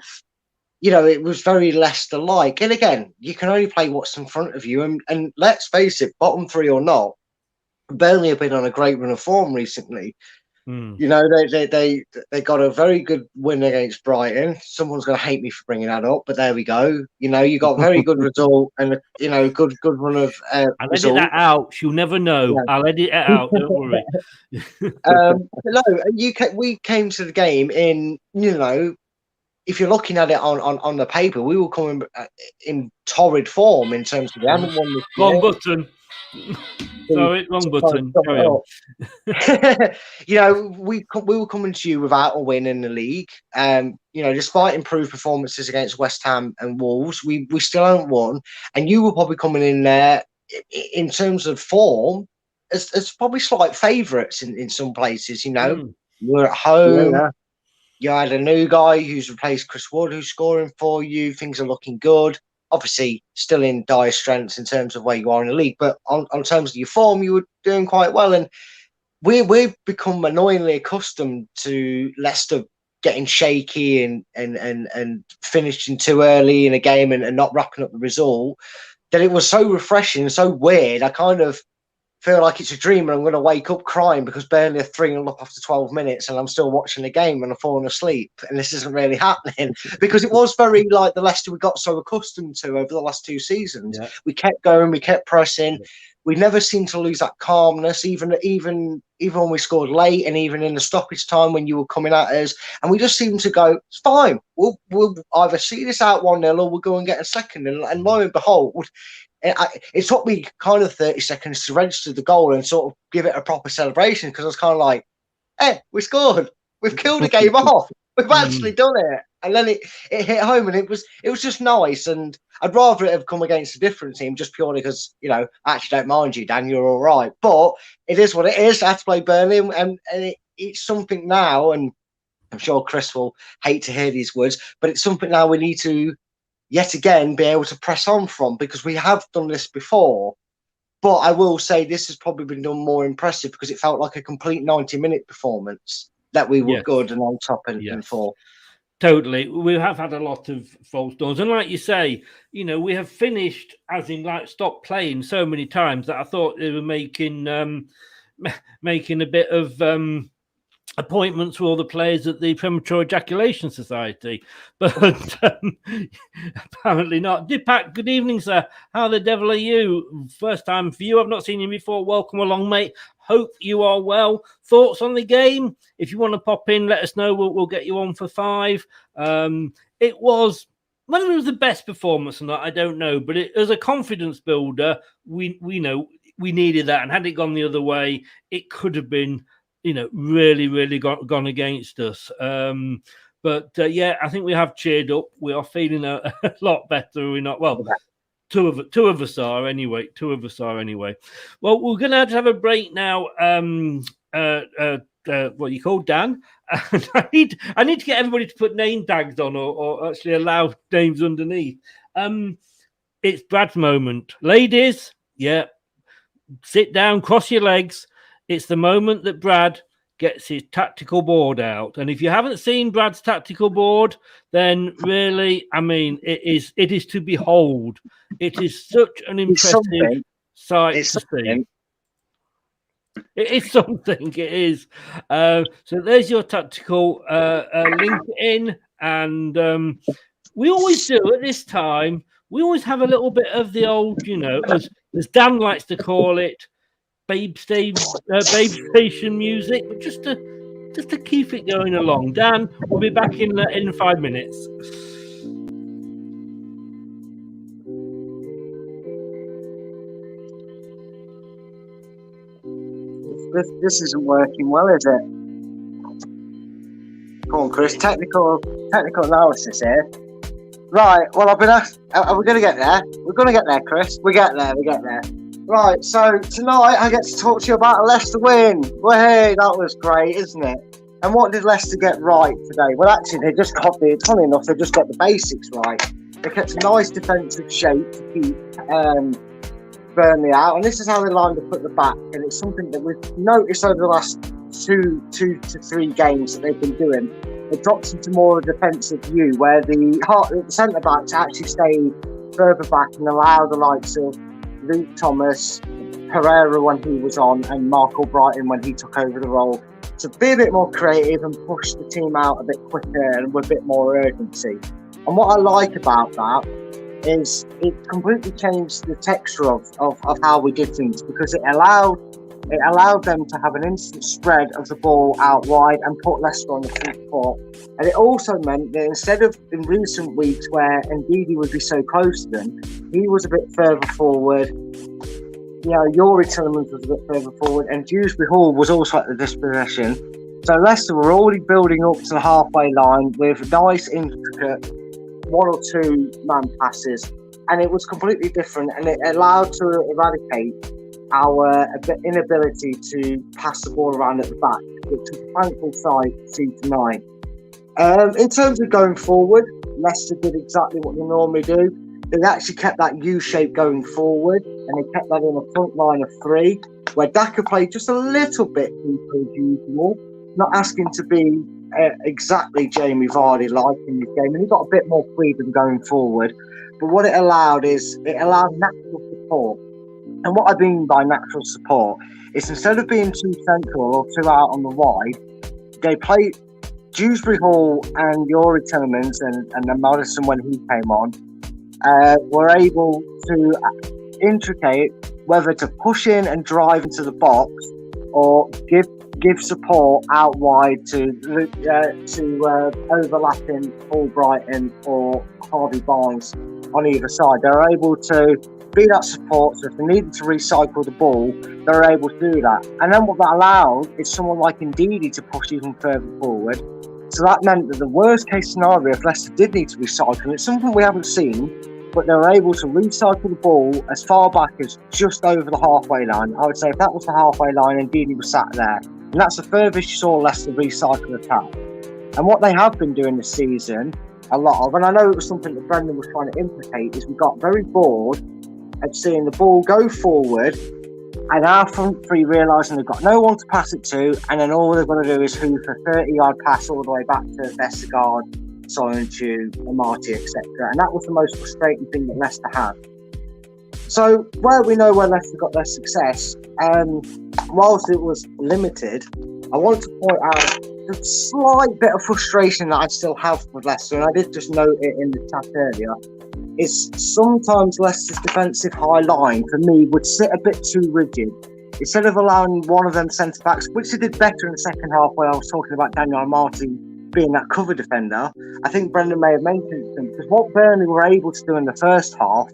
it was very Leicester-like. And again, you can only play what's in front of you. And let's face it, bottom three or not, Burnley have been on a great run of form recently. They got a very good win against Brighton. Someone's going to hate me for bringing that up, but there we go. You got a very good result and good run of I'll edit that out. She'll never know. Yeah. I'll edit it out. Don't worry. We came to the game in if you're looking at it on the paper, we were coming in torrid form in terms of we haven't won this Wrong button. Sorry, wrong button. Carry on. We were coming to you without a win in the league. Despite improved performances against West Ham and Wolves, we still haven't won. And you were probably coming in there in terms of form as probably slight favourites in some places. You're at home. Yeah. You had a new guy who's replaced Chris Wood, who's scoring for you. Things are looking good. Obviously, still in dire strengths in terms of where you are in the league, but on terms of your form, you were doing quite well. And we've become annoyingly accustomed to Leicester getting shaky and finishing too early in a game and not wrapping up the result. That it was so refreshing and so weird. I kind of feel like it's a dream and I'm going to wake up crying because Burnley are 3-0 up after 12 minutes and I'm still watching the game and I'm falling asleep and this isn't really happening because it was very like the Leicester we got so accustomed to over the last 2 seasons. Yeah. We kept going, we kept pressing. Yeah. We never seemed to lose that calmness, even when we scored late and even in the stoppage time when you were coming at us. And we just seemed to go, it's fine. We'll either see this out 1-0 or we'll go and get a second. And lo and behold, it took me kind of 30 seconds to register the goal and sort of give it a proper celebration because I was kind of like, hey, we scored. We've killed the game off. We've actually done it. And then it hit home and it was just nice. And I'd rather it have come against a different team just purely because, I actually don't mind you, Dan, you're all right. But it is what it is. I have to play Burnley and it's something now, and I'm sure Chris will hate to hear these words, but it's something now we need to yet again be able to press on from because we have done this before. But I will say this has probably been done more impressive because it felt like a complete 90-minute performance that we were good and on top and for. Totally. We have had a lot of false starts. And like you say, we have finished as in stopped playing so many times that I thought they were making a bit of appointments for all the players at the Premature Ejaculation Society. But apparently not. Dipak, good evening, sir. How the devil are you? First time for you. I've not seen you before. Welcome along, mate. Hope you are well. Thoughts on the game? If you want to pop in, let us know. We'll get you on for 5. It was, whether it was the best performance or not, I don't know. But as a confidence builder, we know we needed that. And had it gone the other way, it could have been, really, really gone against us. But I think we have cheered up. We are feeling a lot better. We're not, well, two of us are anyway. Well, we're going to have a break now. What you call Dan? I need to get everybody to put name tags on or actually allow names underneath. It's Brad's moment, ladies. Yeah, sit down, cross your legs. It's the moment that Brad gets his tactical board out. And if you haven't seen Brad's tactical board, then really, I mean, it is to behold. It is such an impressive sight to see. It is something. It is. So there's your tactical link in. And we always do at this time, we always have a little bit of the old, as Dan likes to call it, babe station music, but just to keep it going along. Dan, we'll be back in 5 minutes. This isn't working well, is it? Come on, Chris. Technical analysis here. Right. Well, I've been asked. Are we going to get there? We're going to get there, Chris. We get there. Right, so tonight I get to talk to you about a Leicester win. Well, hey, that was great, isn't it? And what did Leicester get right today? Well, actually, they just got the basics right. They kept a nice defensive shape to keep Burnley out, and this is how they lined up at the back, and it's something that we've noticed over the last two to three games that they've been doing. It drops into more of a defensive view where the centre backs actually stay further back and allow the likes of Luke Thomas, Pereira when he was on, and Mark Albrighton when he took over the role to be a bit more creative and push the team out a bit quicker and with a bit more urgency. And what I like about that is it completely changed the texture of how we did things, because it allowed them to have an instant spread of the ball out wide and put Leicester on the front foot. And it also meant that instead of in recent weeks where Ndidi would be so close to them, he was a bit further forward. Yuri Tillemans was a bit further forward, and Dewsbury Hall was also at the dispossession. So Leicester were already building up to the halfway line with nice, intricate 1 or 2 man passes, and it was completely different, and it allowed to eradicate our inability to pass the ball around at the back, which was a thankful sight to see tonight. In terms of going forward, Leicester did exactly what they normally do. They actually kept that U shape going forward, and they kept that in a front line of 3, where Daka played just a little bit deeper as usual, not asking to be exactly Jamie Vardy-like in this game, and he got a bit more freedom going forward. But what it allowed natural support. And what I mean by natural support is instead of being too central or too out on the wide, they played Dewsbury Hall and Yuri Tillemans and Madison when he came on, were able to intricate whether to push in and drive into the box or give support out wide to overlapping Paul Brighton or Harvey Barnes on either side. They're able to be that support, so if they needed to recycle the ball, they're able to do that. And then what that allowed is someone like Ndidi to push even further forward. So that meant that the worst case scenario, if Leicester did need to recycle, it's something we haven't seen, but they were able to recycle the ball as far back as just over the halfway line. I would say if that was the halfway line, Ndidi was sat there. And that's the furthest you saw Leicester recycle attack. And what they have been doing this season, a lot of, and I know it was something that Brendan was trying to implicate, is we got very bored of seeing the ball go forward and our front 3 realising they've got no one to pass it to, and then all they've got to do is hoof a 30-yard pass all the way back to Vestergaard, Soyuncu, Amati, etc. And that was the most frustrating thing that Leicester had. So where we know where Leicester got their success, whilst it was limited, I want to point out the slight bit of frustration that I still have with Leicester, and I did just note it in the chat earlier, is sometimes Leicester's defensive high line, for me, would sit a bit too rigid. Instead of allowing one of them centre-backs, which they did better in the second half where I was talking about Daniel Amati being that cover defender, I think Brendan may have mentioned them, because what Burnley were able to do in the first half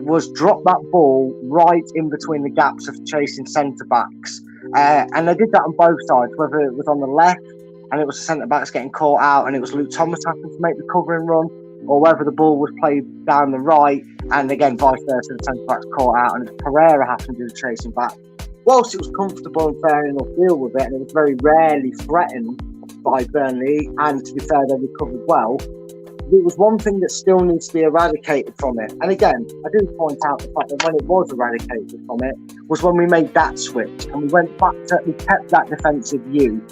was drop that ball right in between the gaps of chasing centre-backs. And they did that on both sides, whether it was on the left and it was the centre-backs getting caught out and it was Luke Thomas having to make the covering run, or whether the ball was played down the right and again vice versa, the centre-backs caught out and Pereira having to do the chasing back. Whilst it was comfortable and fair enough deal with it, and it was very rarely threatened by Burnley, and to be fair, they recovered well, it was one thing that still needs to be eradicated from it. And again, I do point out the fact that when it was eradicated from it was when we made that switch and we went back to, we kept that defensive view,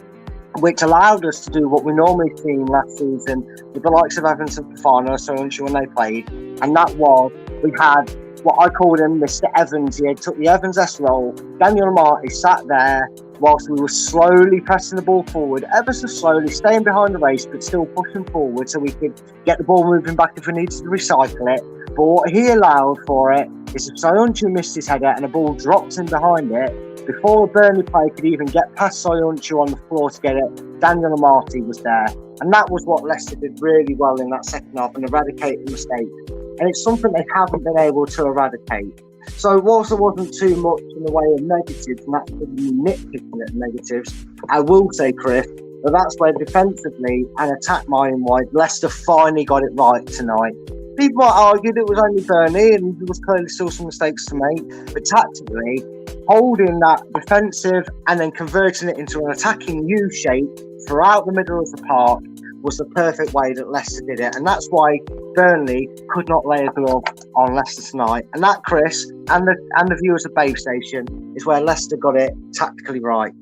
which allowed us to do what we normally see in last season with the likes of Evans and Fofana, so when they played, and that was, we had what I called him Mr. Evans. He took the Evans-esque role. Daniel Amati sat there whilst we were slowly pressing the ball forward, ever so slowly, staying behind the race, but still pushing forward so we could get the ball moving back if we needed to recycle it. But what he allowed for it is if Soyuncu missed his header and the ball dropped in behind it, before a Burnley player could even get past Soyuncu on the floor to get it, Daniel Amati was there. And that was what Leicester did really well in that second half, and eradicate the mistakes. And it's something they haven't been able to eradicate. So whilst there wasn't too much in the way of negatives, and that's really nitpicking at negatives, I will say, Chris, that's where defensively and attack mind-wise, Leicester finally got it right tonight. People might argue that it was only Burnley and there was clearly still some mistakes to make, but tactically, holding that defensive and then converting it into an attacking U shape throughout the middle of the park was the perfect way that Leicester did it. And that's why Burnley could not lay a glove on Leicester tonight. And that, Chris, and the viewers of Babe Station, is where Leicester got it tactically right.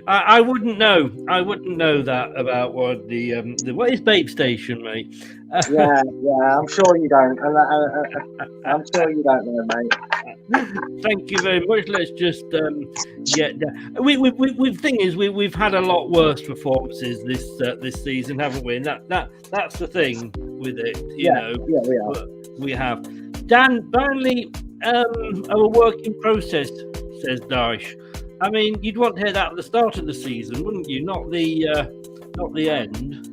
I wouldn't know. I wouldn't know that about what what is Babe Station, mate? Yeah, I'm sure you don't. I'm sure you don't know, mate. Thank you very much. Let's just get down. We thing is, we've had a lot worse performances this season, haven't we? And that's the thing with it. You know, we have. Dan, Burnley are a work in process, says Daesh. I mean, you'd want to hear that at the start of the season, wouldn't you? Not the end.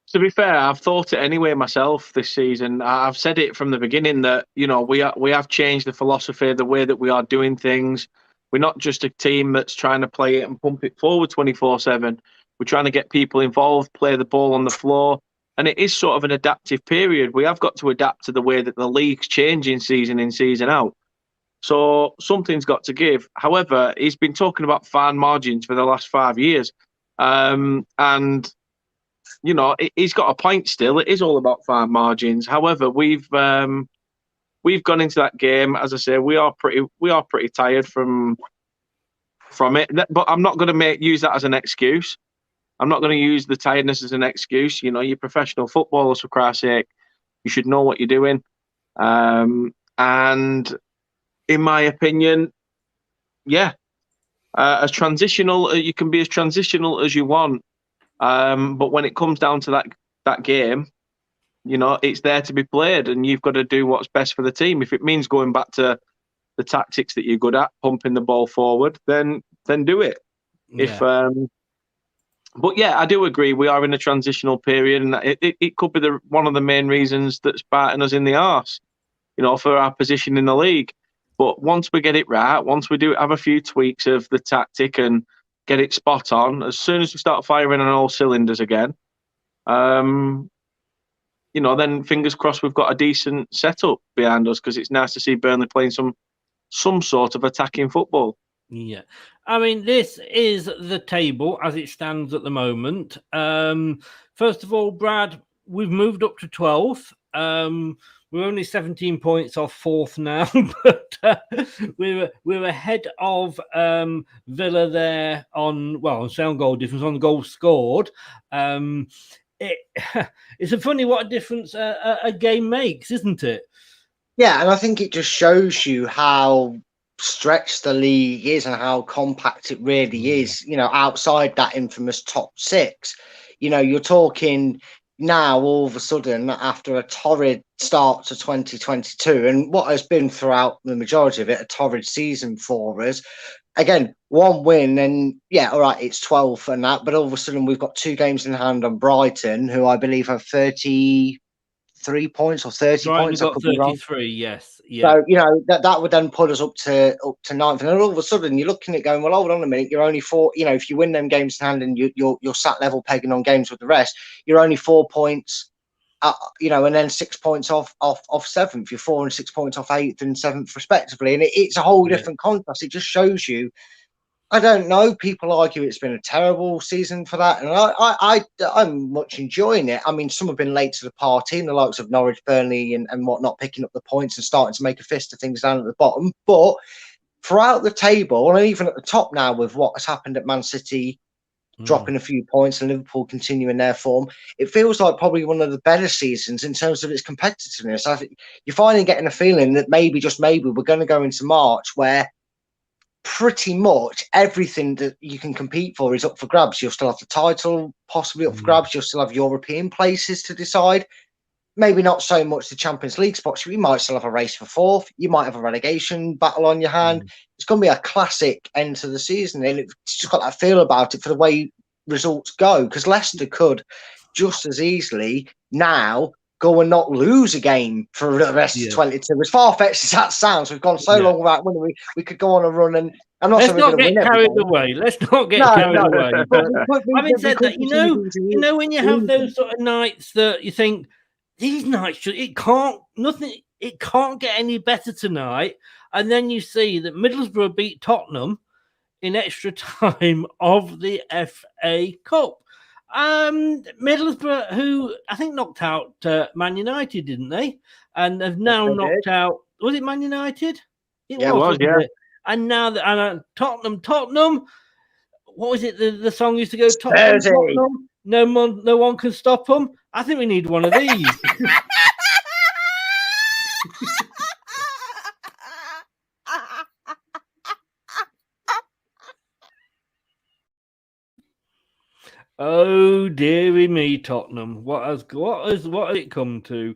To be fair, I've thought it anyway myself this season. I've said it from the beginning that, you know, we have changed the philosophy, the way that we are doing things. We're not just a team that's trying to play it and pump it forward 24/7. We're trying to get people involved, play the ball on the floor. And it is sort of an adaptive period. We have got to adapt to the way that the league's changing season in, season out. So something's got to give. However, he's been talking about fine margins for the last 5 years. And, you know, he's got a point still. It is all about fine margins. However, we've gone into that game. As I say, we are pretty tired from it. But I'm not going to use that as an excuse. I'm not going to use the tiredness as an excuse. You know, you're professional footballers, for Christ's sake. You should know what you're doing. And in my opinion, as transitional, you can be as transitional as you want. But when it comes down to that game, you know, it's there to be played, and you've got to do what's best for the team. If it means going back to the tactics that you're good at, pumping the ball forward, then do it. Yeah. But yeah, I do agree. We are in a transitional period, and it could be one of the main reasons that's biting us in the arse, you know, for our position in the league. But once we get it right, once we do have a few tweaks of the tactic and get it spot on, as soon as we start firing on all cylinders again, you know, then fingers crossed we've got a decent setup behind us, because it's nice to see Burnley playing some sort of attacking football. Yeah. I mean, this is the table as it stands at the moment. First of all, Brad, we've moved up to 12th. We're only 17 points off 4th now, but we're ahead of Villa there on sound goal difference, on goals scored. It's a funny what a difference a game makes, isn't it? Yeah, and I think it just shows you how stretched the league is and how compact it really is, you know, outside that infamous top 6. You know, you're talking now all of a sudden after a torrid start to 2022 and what has been throughout the majority of it a torrid season for us. Again, one win and all right, it's 12th and that, but all of a sudden we've got 2 games in hand on Brighton, who I believe have 33 points or 30 points. Got 33, yes. Yeah. So, you know, that would then put us up to 9th. And then all of a sudden you're looking at going, well, hold on a minute, you're only 4, you know, if you win them games in hand and you're sat level pegging on games with the rest, you're only 4 points, you know, and then 6 points off 7th. You're 4 and 6 points off 8th and 7th respectively. And it's a whole different contrast. It just shows you, I don't know, people argue it's been a terrible season for that, and I'm much enjoying it. I mean, some have been late to the party, in the likes of Norwich, Burnley and whatnot, picking up the points and starting to make a fist of things down at the bottom. But throughout the table, and even at the top now with what has happened at Man City, dropping a few points and Liverpool continuing their form, it feels like probably one of the better seasons in terms of its competitiveness. I think you're finally getting a feeling that maybe, just maybe, we're going to go into March where pretty much everything that you can compete for is up for grabs. You'll still have the title possibly up for grabs. You'll still have European places to decide. Maybe not so much the Champions League spots. You might still have a race for 4th. You might have a relegation battle on your hand. It's going to be a classic end to the season, and it's just got that feel about it for the way results go, because Leicester could just as easily now go and not lose a game for the rest of 22. As far-fetched as that sounds, we've gone so long without winning. We could go on a run, and I'm not Let's saying not get carried away. Let's not get carried away. But having said that, you know, when you have those sort of nights that you think these nights, it can't get any better tonight, and then you see that Middlesbrough beat Tottenham in extra time of the FA Cup. Middlesbrough, who I think knocked out Man United, didn't they? And have now knocked out. Was it Man United? It was. And now Tottenham. What was it? The song used to go. Tottenham. No one can stop them. I think we need one of these. Oh dearie me, Tottenham! What has it come to?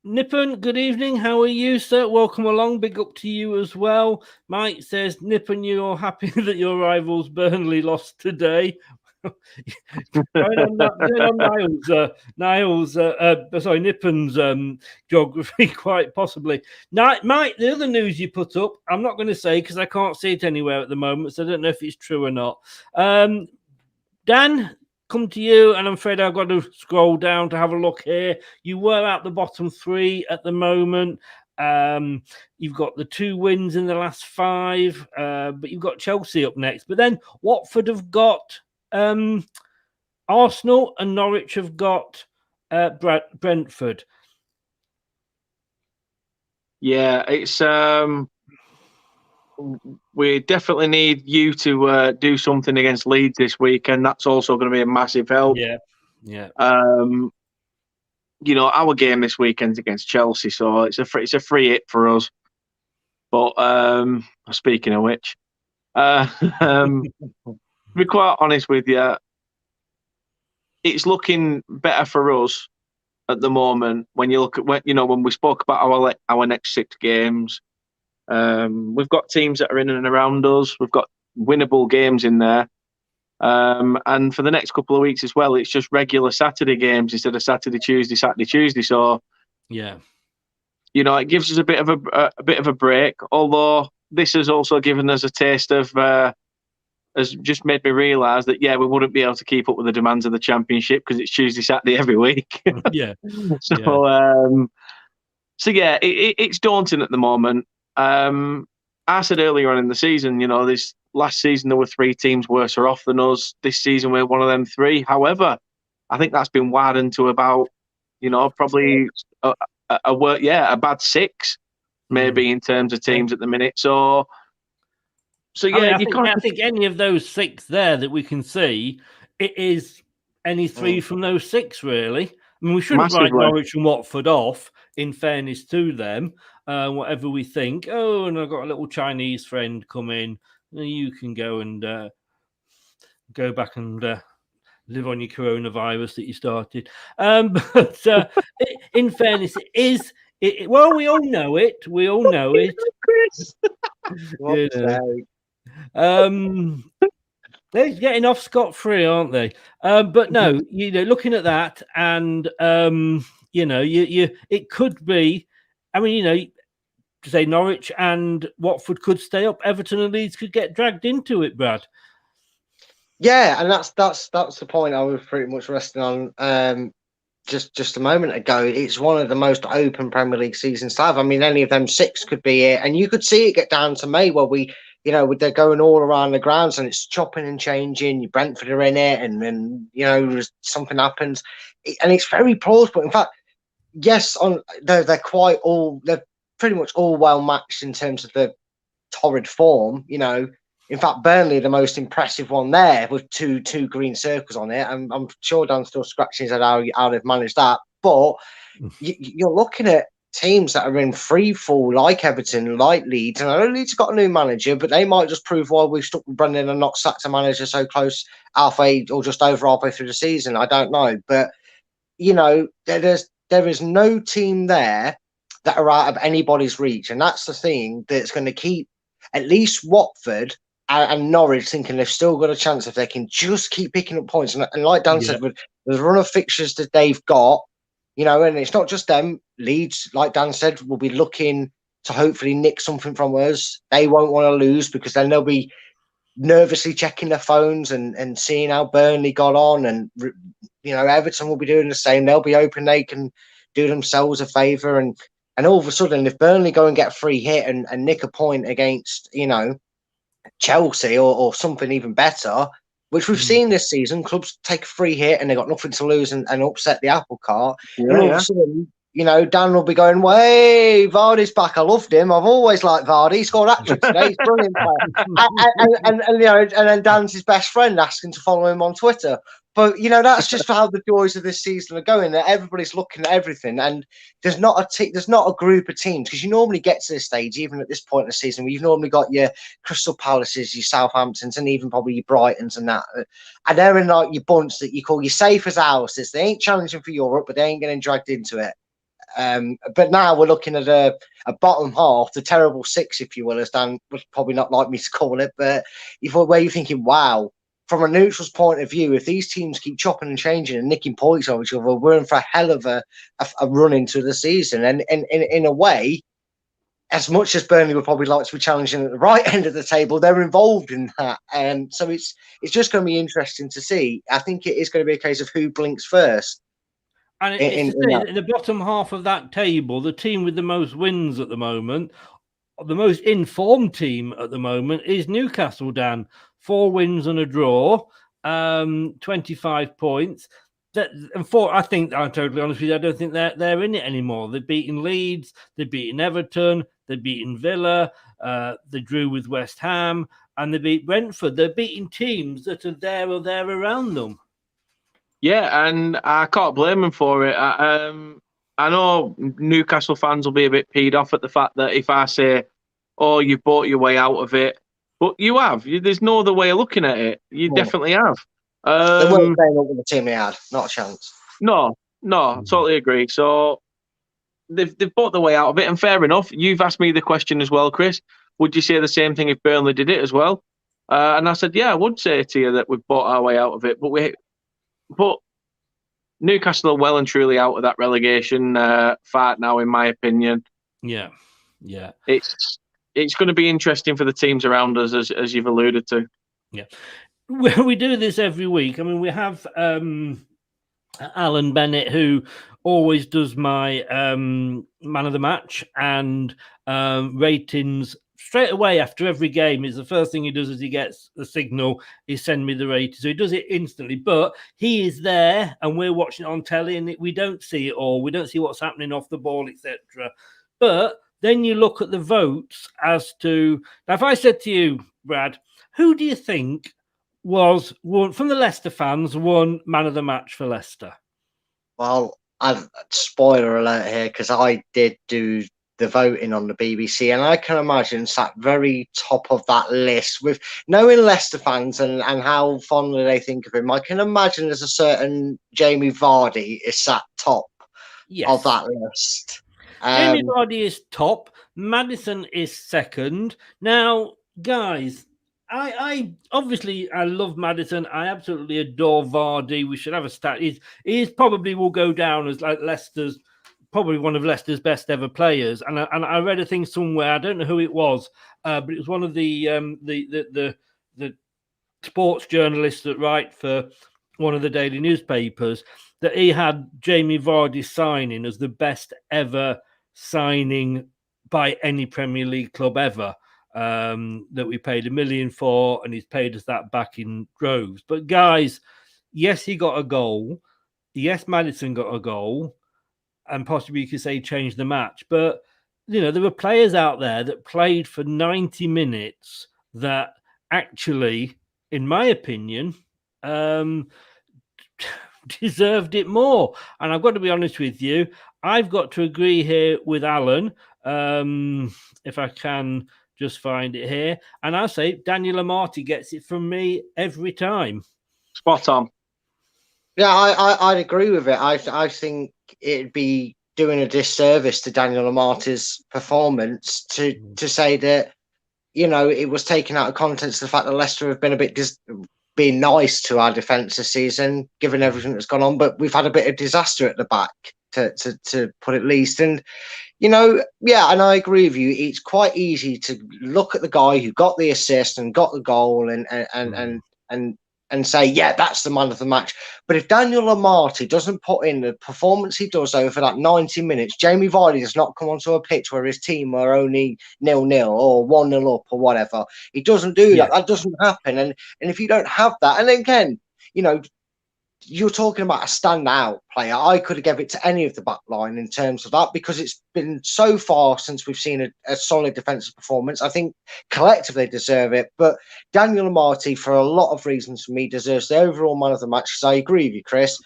Nippon, good evening. How are you, sir? Welcome along. Big up to you as well. Mike says, Nippon, you're happy that your rivals Burnley lost today. Nippon's geography, quite possibly. Mike, the other news you put up, I'm not going to say because I can't see it anywhere at the moment, so I don't know if it's true or not. Dan, come to you, and I'm afraid I've got to scroll down to have a look here. You were at the bottom 3 at the moment. You've got the 2 wins in the last 5, but you've got Chelsea up next. But then Watford have got Arsenal, and Norwich have got Brentford. Yeah, it's we definitely need you to do something against Leeds this week, and that's also going to be a massive help. Yeah. You know, our game this weekend's against Chelsea, so it's a free hit for us. But speaking of which, to be quite honest with you, it's looking better for us at the moment. When you look at when we spoke about our next 6 games, we've got teams that are in and around us. We've got winnable games in there, and for the next couple of weeks as well, it's just regular Saturday games instead of Saturday, Tuesday. So yeah, you know, it gives us a bit of a break. Although this has also given us a taste of. Has just made me realise that we wouldn't be able to keep up with the demands of the Championship because it's Tuesday, Saturday every week. It's daunting at the moment. I said earlier on in the season, you know, this last season there were 3 teams worse off than us. This season we're one of them 3. However, I think that's been widened to about, you know, probably a bad 6, maybe in terms of teams at the minute. I think any of those 6 there that we can see, it is any 3 from those 6 really. I mean, we shouldn't write Norwich and Watford off, in fairness to them. Whatever we think, and I've got a little Chinese friend come in. You can go and go back and live on your coronavirus that you started. But in fairness, it is. Well, we all know it. Chris. They're getting off scot-free, aren't they? But no, you know, looking at that, and you know, it could be. I mean, you know, to say Norwich and Watford could stay up, Everton and Leeds could get dragged into it, Brad. Yeah, and that's the point I was pretty much resting on just a moment ago. It's one of the most open Premier League seasons to have. I mean, any of them 6 could be it, and you could see it get down to May where they're going all around the grounds and it's chopping and changing. Brentford are in it, and then you know something happens, and it's very plausible. In fact, yes, they're pretty much all well matched in terms of the torrid form. You know, in fact, Burnley, the most impressive one there, with two green circles on it. I'm sure Dan's still scratching his head how they've managed that. But you're looking at teams that are in free fall, like Everton, like Leeds. And I know Leeds have got a new manager, but they might just prove why we've stuck with Brendan and not sacked a manager so close halfway or just over halfway through the season. I don't know. But, you know, there is no team there that are out of anybody's reach. And that's the thing that's going to keep at least Watford and Norwich thinking they've still got a chance if they can just keep picking up points. And like Dan said, with the run of fixtures that they've got, you know, and it's not just them. Leeds, like Dan said, will be looking to hopefully nick something from us. They won't want to lose because then they'll be nervously checking their phones and seeing how Burnley got on. And, you know, Everton will be doing the same. They'll be hoping they can do themselves a favour. And And all of a sudden, if Burnley go and get a free hit and nick a point against, Chelsea or something even better, which we've seen this season, clubs take a free hit and they got nothing to lose and upset the apple cart. And all of a sudden, Dan will be going, "Way, Vardy's back. I loved him. I've always liked Vardy. He scored a hat-trick today. He's brilliant." and then Dan's his best friend asking to follow him on Twitter. But that's just how the joys of this season are going. That everybody's looking at everything, and there's not a group of teams, because you normally get to this stage, even at this point in the season, where you've normally got your Crystal Palaces, your Southamptons, and even probably your Brightons and that, and they're in like your bunch that you call your safe as houses. They ain't challenging for Europe, but they ain't getting dragged into it. But now we're looking at a bottom half, the terrible six, if you will, as Dan would probably not like me to call it. But where you're thinking, wow, from a neutral's point of view, if these teams keep chopping and changing and nicking points on each other, we're in for a hell of a run into the season. And in a way, as much as Burnley would probably like to be challenging at the right end of the table, they're involved in that. So it's just going to be interesting to see. I think it is going to be a case of who blinks first. And in the bottom half of that table, the team with the most wins at the moment, the most informed team at the moment, is Newcastle, Dan. 4 wins and a draw, 25 points. I think, I'm totally honest with you, I don't think they're in it anymore. They've beaten Leeds, they've beaten Everton, they've beaten Villa, they drew with West Ham, and they beat Brentford. They're beating teams that are there or there around them. Yeah, and I can't blame them for it. I know Newcastle fans will be a bit peed off at the fact that if I say, "Oh, you've bought your way out of it," but you have. There's no other way of looking at it. You definitely have. They weren't playing up with the team they had. Not a chance. No, totally agree. So they've bought their way out of it, and fair enough. You've asked me the question as well, Chris. Would you say the same thing if Burnley did it as well? And I said, yeah, I would say to you that we've bought our way out of it, But Newcastle are well and truly out of that relegation fight now, in my opinion. Yeah. It's going to be interesting for the teams around us, as you've alluded to. Yeah. We do this every week. I mean, we have Alan Bennett, who always does my man of the match and ratings straight away after every game. Is the first thing he does as he gets the signal is send me the rating. So he does it instantly, but he is there and we're watching it on telly and we don't see it all. We don't see what's happening off the ball, etc. But then you look at the votes as to, now if I said to you, Brad, who do you think was one from the Leicester fans won man of the match for Leicester? Well, spoiler alert here, because I did do the voting on the BBC, and I can imagine sat very top of that list. With knowing Leicester fans and how fondly they think of him, I can imagine there's a certain Jamie Vardy is sat top of that list. Jamie Vardy is top. Maddison is second. Now, guys, I obviously I love Maddison. I absolutely adore Vardy. We should have a stat. He probably will go down as like Leicester's, probably one of Leicester's best ever players. And I read a thing somewhere, I don't know who it was, but it was one of the sports journalists that write for one of the daily newspapers, that he had Jamie Vardy signing as the best ever signing by any Premier League club ever. That we paid $1 million for, and he's paid us that back in droves. But guys, yes, he got a goal. Yes, Maddison got a goal, and possibly you could say changed the match. But there were players out there that played for 90 minutes that actually, in my opinion, deserved it more. And I've got to be honest with you, I've got to agree here with Alan. If I can just find it here, and I'll say Daniel Amati gets it from me every time. Spot on. Yeah, I'd agree with it. I think it'd be doing a disservice to Daniel Amati's performance to say that it was taken out of context. The fact that Leicester have been a bit being nice to our defence this season, given everything that's gone on, but we've had a bit of disaster at the back, to put it least. And and I agree with you. It's quite easy to look at the guy who got the assist and got the goal and and say, yeah, that's the man of the match. But if Daniel Amartey doesn't put in the performance he does over that 90 minutes, Jamie Vardy does not come onto a pitch where his team are only 0-0 or 1-0 up or whatever. He doesn't do that. That doesn't happen. And if you don't have that, and again, you know, you're talking about a standout player. I could have given it to any of the back line in terms of that, because it's been so far since we've seen a solid defensive performance. I think collectively they deserve it. But Daniel Amartey, for a lot of reasons for me, deserves the overall man of the match, because I agree with you, Chris.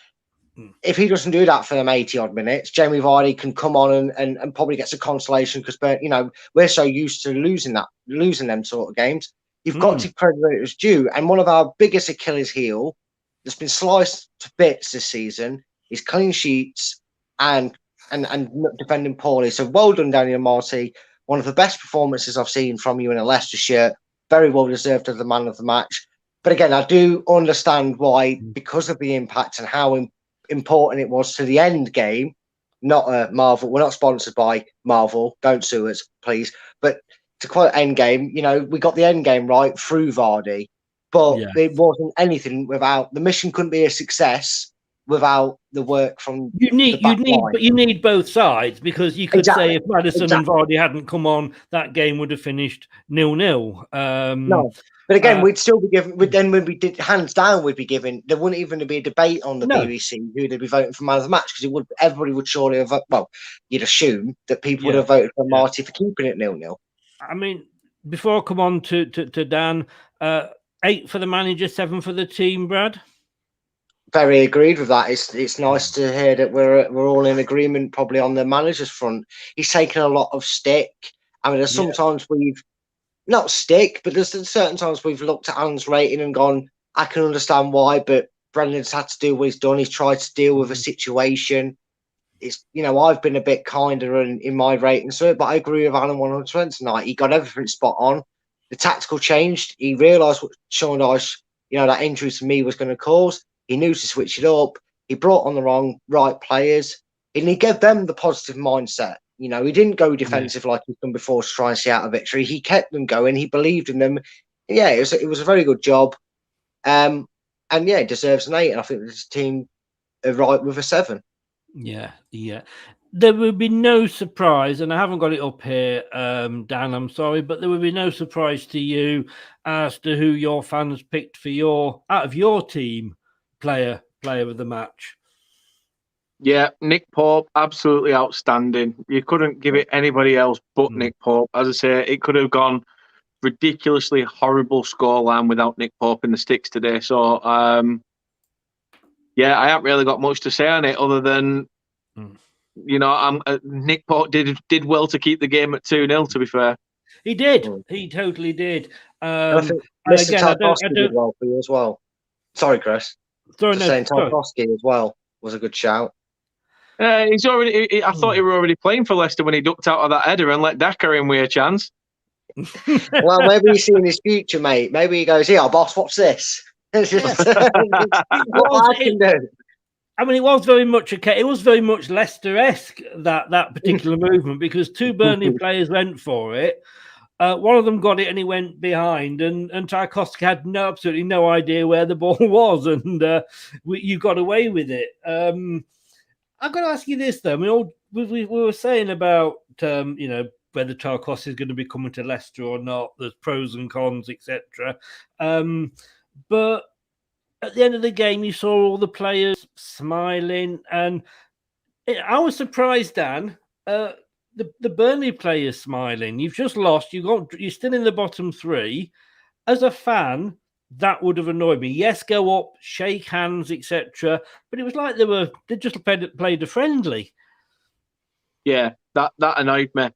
If he doesn't do that for them 80-odd minutes, Jamie Vardy can come on and probably gets a consolation, because, you know, we're so used to losing them sort of games. You've got to credit where it was due. And one of our biggest Achilles heel that's been sliced to bits this season is clean sheets and defending poorly. So well done, Daniel Amartey. One of the best performances I've seen from you in a Leicester shirt. Very well deserved as the man of the match. But again, I do understand why, because of the impact and how important it was to the end game. Not Marvel. We're not sponsored by Marvel. Don't sue us, please. But to quote Endgame, you know, we got the end game right through Vardy. But it wasn't anything without the mission. Couldn't be a success without the work from you need both sides, because you could say if Maddison and Vardy hadn't come on, that game would have finished 0-0. No, but again, we'd still be given. Then when we did hands down, we'd be given. There wouldn't even be a debate on the BBC who they'd be voting for man of the match, because everybody would surely have. Well, you'd assume that people would have voted for Marty for keeping it 0-0. I mean, before I come on to Dan. 8 for the manager, 7 for the team, Brad. Very agreed with that. It's nice to hear that we're all in agreement, probably on the manager's front. He's taken a lot of stick. I mean, there's sometimes we've not stick, but there's certain times we've looked at Alan's rating and gone, I can understand why, but Brendan's had to do what he's done. He's tried to deal with a situation. It's, you know, I've been a bit kinder in my rating, but I agree with Alan 100% tonight. He got everything spot on. The tactical changed. He realised what Sean Dyche, you know, that injury to me was going to cause. He knew to switch it up. He brought on the right players, and he gave them the positive mindset. You know, he didn't go defensive like he's done before to try and see out a victory. He kept them going. He believed in them. Yeah, it was a very good job. And yeah, he deserves an 8. And I think this team are right with a 7. Yeah. There would be no surprise, and I haven't got it up here, Dan, I'm sorry, but there would be no surprise to you as to who your fans picked for out of your team player of the match. Yeah, Nick Pope, absolutely outstanding. You couldn't give it anybody else but Nick Pope. As I say, it could have gone ridiculously horrible scoreline without Nick Pope in the sticks today. So, yeah, I haven't really got much to say on it other than, you know, Nick Pope did well to keep the game at 2-0, to be fair. He did. He totally did. I think Mr. Tarkowski did well for you as well. Sorry, Chris. Saying Tarkowski as well was a good shout. He's already. I thought he were already playing for Leicester when he ducked out of that header and let Daka in with a chance. Well, maybe he's seeing his future, mate. Maybe he goes, "Here, boss, what's this?" It's just what I can do. I mean, it was very much Leicester-esque, that particular movement, because 2 Burnley players went for it. One of them got it and he went behind, and Tarkowski had absolutely no idea where the ball was, and you got away with it. I've got to ask you this, though. I mean, we were saying about, you know, whether Tarkowski is going to be coming to Leicester or not. There's pros and cons, etc. But at the end of the game, you saw all the players smiling, and I was surprised, Dan. The Burnley players smiling. You've just lost. You're still in the bottom 3. As a fan, that would have annoyed me. Yes, go up, shake hands, etc. But it was like they just played a friendly. Yeah, that annoyed me.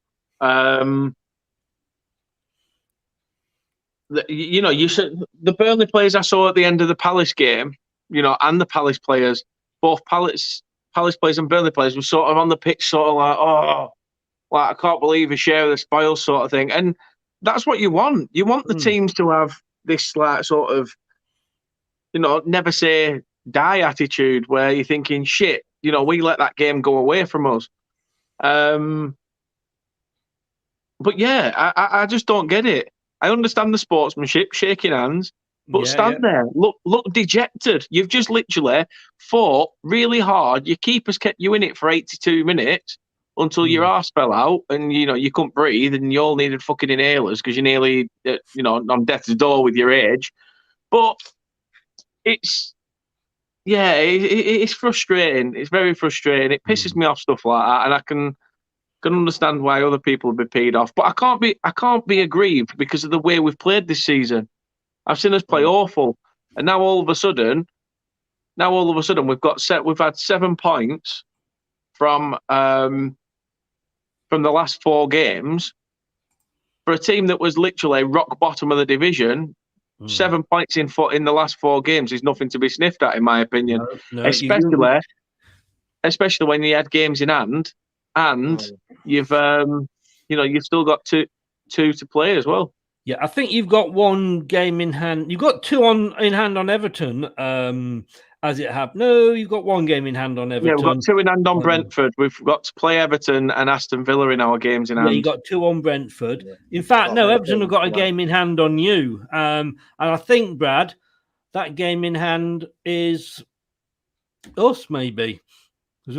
You know, the Burnley players I saw at the end of the Palace game, you know, and the Palace players, both Palace players and Burnley players were sort of on the pitch, sort of like, oh, like I can't believe a share of the spoils sort of thing. And that's what you want. You want the teams to have this like sort of, you know, never say die attitude where you're thinking, shit, you know, we let that game go away from us. But yeah, I just don't get it. I understand the sportsmanship, shaking hands, but stand there, look dejected. You've just literally fought really hard. Your keeper's kept you in it for 82 minutes until your arse fell out, and you couldn't breathe, and you all needed fucking inhalers because you're nearly on death's door with your age. But it's frustrating. It's very frustrating. It pisses me off, stuff like that, and I can understand why other people would be peed off. But I can't be aggrieved because of the way we've played this season. I've seen us play awful, and now all of a sudden we've had 7 points from the last 4 games for a team that was literally rock bottom of the division. 7 points in the last 4 games is nothing to be sniffed at, in my opinion. No, especially when you had games in hand, and you've still got two to play as well. Yeah, I think you've got 1 game in hand. You've got 2 in hand on Everton, as it happened. No, you've got 1 game in hand on Everton. Yeah, we've got 2 in hand on Brentford. We've got to play Everton and Aston Villa in our games in hand. Yeah, you got 2 on Brentford. In fact, no, Everton have got a game in hand on you. And I think, Brad, that game in hand is us, maybe. I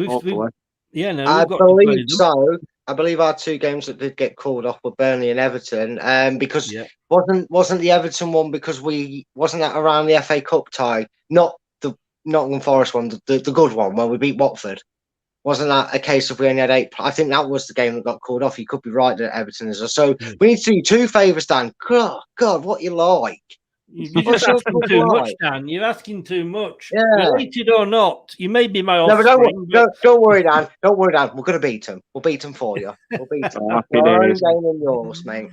believe so. I believe our 2 games that did get called off were Burnley and Everton. Because wasn't the Everton one because wasn't that around the FA Cup tie? Not the Nottingham Forest one, the good one where we beat Watford. Wasn't that a case of we only had 8? I think that was the game that got called off. You could be right that Everton is. So we need to do 2 favours, Dan. God, what you like? You're just asking too much, Dan. You're asking too much. Yeah. Related or not, you may be my offspring. Don't worry, Dan. Don't worry, Dan. We're going to beat them. We'll beat them for you. We'll beat them. Our own game and yours, mate.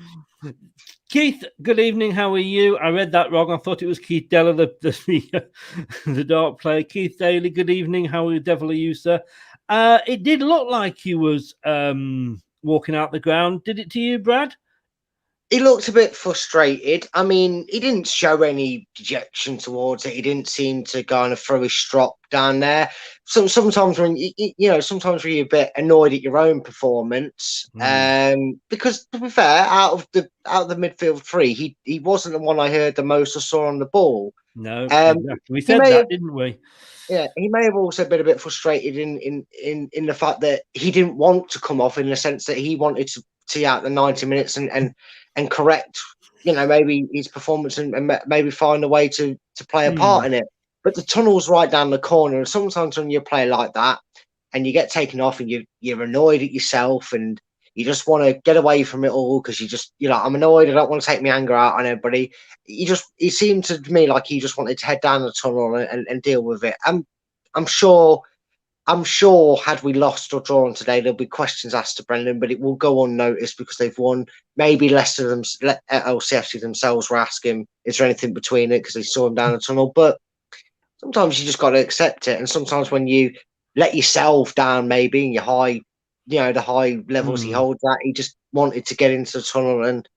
Keith, good evening. How are you? I read that wrong. I thought it was Keith Della, the dark player. Keith Daly, good evening. How the devil are you, sir? It did look like he was walking out the ground. Did it to you, Brad? He looked a bit frustrated. I mean, he didn't show any dejection towards it. He didn't seem to kind of throw his strop down there. Sometimes when sometimes when you're a bit annoyed at your own performance, because to be fair, out of the midfield 3, he wasn't the one I heard the most or saw on the ball. No, exactly. We said that, didn't we? Yeah, he may have also been a bit frustrated in the fact that he didn't want to come off, in the sense that he wanted to see out the 90 minutes and correct, maybe his performance and maybe find a way to play a part in it. But the tunnel's right down the corner, and sometimes when you play like that and you get taken off and you're annoyed at yourself and you just want to get away from it all because you're like, I'm annoyed, I don't want to take my anger out on everybody. It seemed to me like he just wanted to head down the tunnel and deal with it. I'm sure had we lost or drawn today, there'll be questions asked to Brendan, but it will go unnoticed because they've won. Maybe Leicester, LCFC themselves were asking, is there anything between it, because they saw him down the tunnel. But sometimes you just got to accept it. And sometimes when you let yourself down, maybe in your high, the high levels he holds at, he just wanted to get into the tunnel and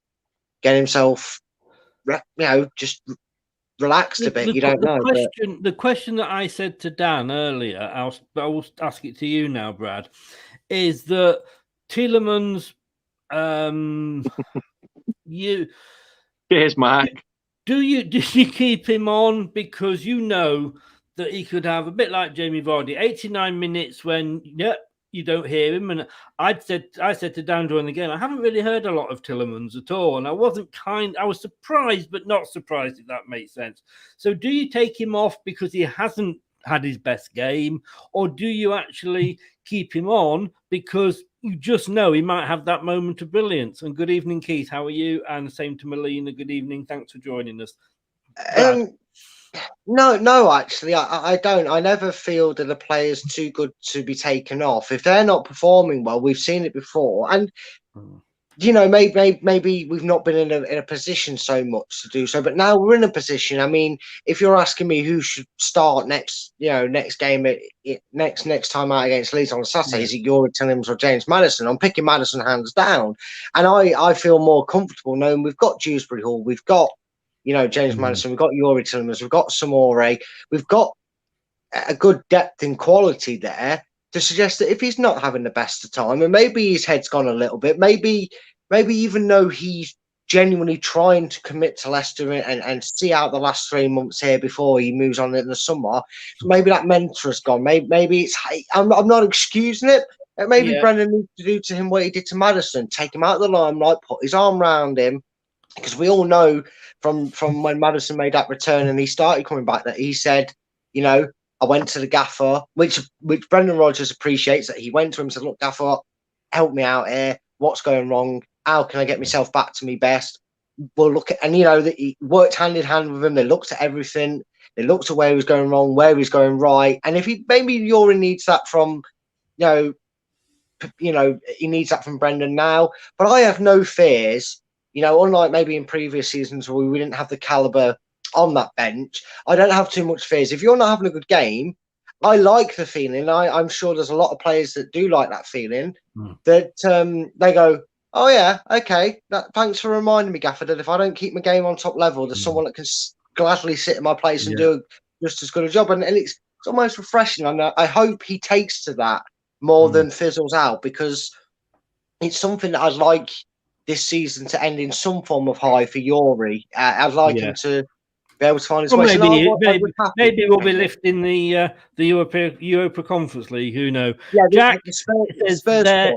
get himself, just relaxed a bit. The question that I said to Dan earlier, I will ask it to you now, Brad, is that Tielemans, Cheers, Mark. Do you keep him on because you know that he could have a bit like Jamie Vardy, 89 minutes when you don't hear him? And I said to Dan during the game, I haven't really heard a lot of Tielemans at all, and I was surprised but not surprised, if that makes sense. So do you take him off because he hasn't had his best game, or do you actually keep him on because you just know he might have that moment of brilliance? And good evening, Keith. How are you? And the same to Melina. Good evening. Thanks for joining us. No, actually, I don't. I never feel that a player's too good to be taken off. If they're not performing well, we've seen it before. And, maybe we've not been in a position so much to do so. But now we're in a position. I mean, if you're asking me who should start next game, next time out against Leeds on Saturday, is it Youri Tielemans or James Maddison? I'm picking Maddison hands down. And I feel more comfortable knowing we've got Dewsbury Hall, we've got James Maddison, we've got Youri Tielemans, we've got Samore, we've got a good depth and quality there to suggest that if he's not having the best of time, and maybe his head's gone a little bit, maybe even though he's genuinely trying to commit to Leicester and see out the last 3 months here before he moves on in the summer. Maybe that mentor has gone. Maybe it's. I'm not excusing it. Maybe Brendan needs to do to him what he did to Maddison: take him out of the limelight, put his arm around him, because we all know from when Maddison made that return and he started coming back that he said, you know, I went to the gaffer, which Brendan Rodgers appreciates, that he went to him and said, look, gaffer, help me out here. What's going wrong? How can I get myself back to me best? We'll look at, and you know, that he worked hand in hand with him. They looked at everything. They looked at where he was going wrong, where he was going right. And if he, maybe Yuri needs that from, you know, he needs that from Brendan now. But I have no fears, you know, unlike maybe in previous seasons where we didn't have the caliber on that bench. I don't have too much fears. If you're not having a good game, I like the feeling. I'm sure there's a lot of players that do like that feeling, that they go, oh yeah, okay, thanks for reminding me, Gaffer, that if I don't keep my game on top level, there's someone that can gladly sit in my place and do just as good a job. And it's almost refreshing. And I hope he takes to that more than fizzles out, because it's something that I'd like this season to end in some form of high for Yuri. I'd like him to be able to find his way. Maybe we'll be lifting the Europa Conference League. Who knows? Yeah, Jack Spurs there.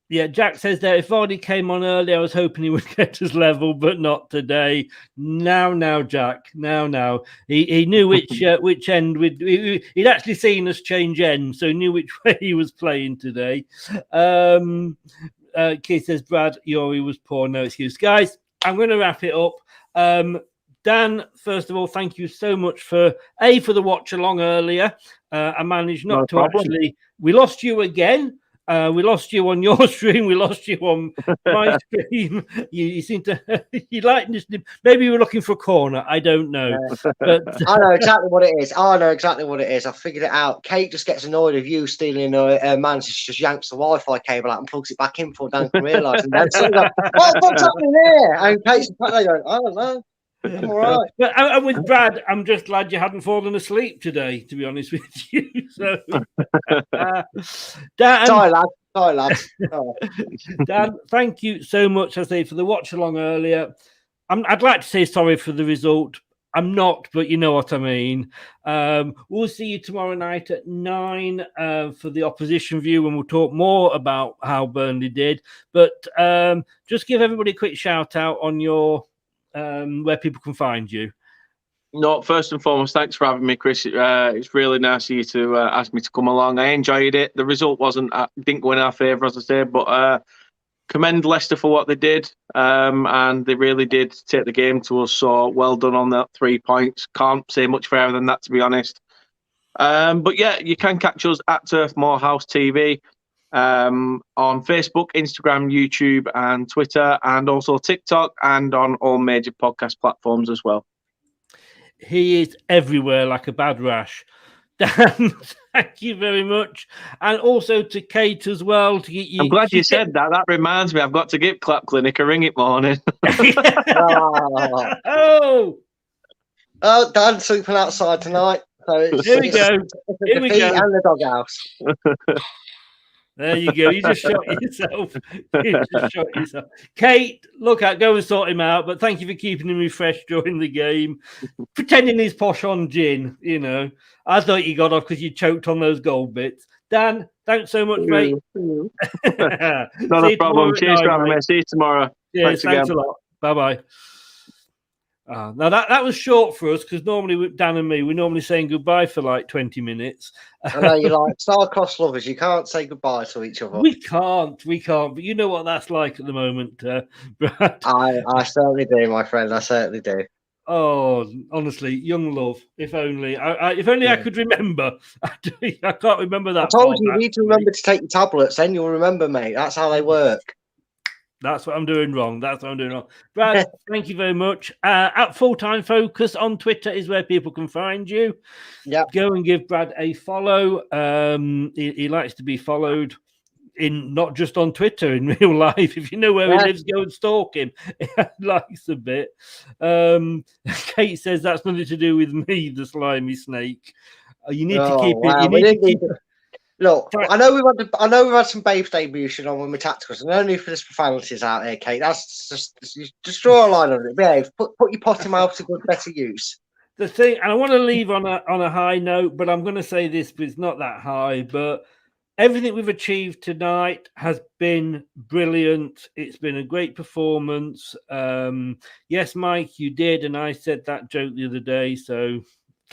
Yeah, Jack says there, if Vardy came on early, I was hoping he would get his level, but not today. Now, Jack. Now. He knew which end he'd actually seen us change ends, so he knew which way he was playing today. Keith says, Brad, Yuri was poor, no excuse. Guys, I'm going to wrap it up. Dan, first of all, thank you so much for the watch along earlier. I managed not to actually. We lost you again. We lost you on your stream. We lost you on my stream. You seem to you like this. Maybe you were looking for a corner. I don't know. But I know exactly what it is. I figured it out. Kate just gets annoyed of you stealing her man. She just yanks the Wi-Fi cable out and plugs it back in before Dan can realise. And then suddenly goes, what's happening here? And Kate's going, I don't know. I'm all right. But with Brad, I'm just glad you hadn't fallen asleep today, to be honest with you. So, Dan, sorry, lads. Dan, thank you so much, I say, for the watch along earlier. I'd like to say sorry for the result. I'm not, but you know what I mean. We'll see you tomorrow night at 9 for the opposition view, and we'll talk more about how Burnley did. But just give everybody a quick shout out on your where people can find you. No, first and foremost, thanks for having me, Chris. It's really nice of you to ask me to come along. I enjoyed it. The result didn't go in our favour, as I said, but commend Leicester for what they did, and they really did take the game to us. So well done on that 3 points. Can't say much fairer than that, to be honest. But yeah, you can catch us at Turf Moorhouse TV. On Facebook, Instagram, YouTube, and Twitter, and also TikTok, and on all major podcast platforms as well. He is everywhere like a bad rash. Dan, thank you very much, and also to Kate as well. I'm glad you said that. That reminds me, I've got to give Clap Clinic a ring it morning. Oh, Dan's sleeping outside tonight. So here we go. Here we go. And the doghouse. There you go. You just shot yourself. Kate, go and sort him out. But thank you for keeping him refreshed during the game. Pretending he's posh on gin, you know. I thought you got off because you choked on those gold bits. Dan, thanks so much, mate. Not a problem. Cheers for having me. See you tomorrow. Yes, thanks a lot. Bye-bye. Now that was short for us, because normally with Dan and me, we're normally saying goodbye for like 20 minutes. I know you're like star-crossed lovers. You can't say goodbye to each other. We can't. But you know what that's like at the moment, Brad. I certainly do, my friend. I certainly do. Oh, honestly, young love. If only I could remember. I can't remember that. I told you need to remember to take your tablets. Then you'll remember, mate. That's how they work. That's what I'm doing wrong. Brad, thank you very much. At Full-Time Focus on Twitter is where people can find you. Yeah. Go and give Brad a follow. He likes to be followed, in not just on Twitter, in real life. If you know where he lives, go and stalk him. He likes a bit. Kate says that's nothing to do with me, the slimy snake. You need to keep it. Look, I know we've had some Babes debutation on when we're tacticals, and only for this profanities out here, Kate. That's just draw a line on it. Behave. Put your potty mouth to good better use. The thing, and I want to leave on a high note, but I'm going to say this, but it's not that high. But everything we've achieved tonight has been brilliant. It's been a great performance. Yes, Mike, you did, and I said that joke the other day. So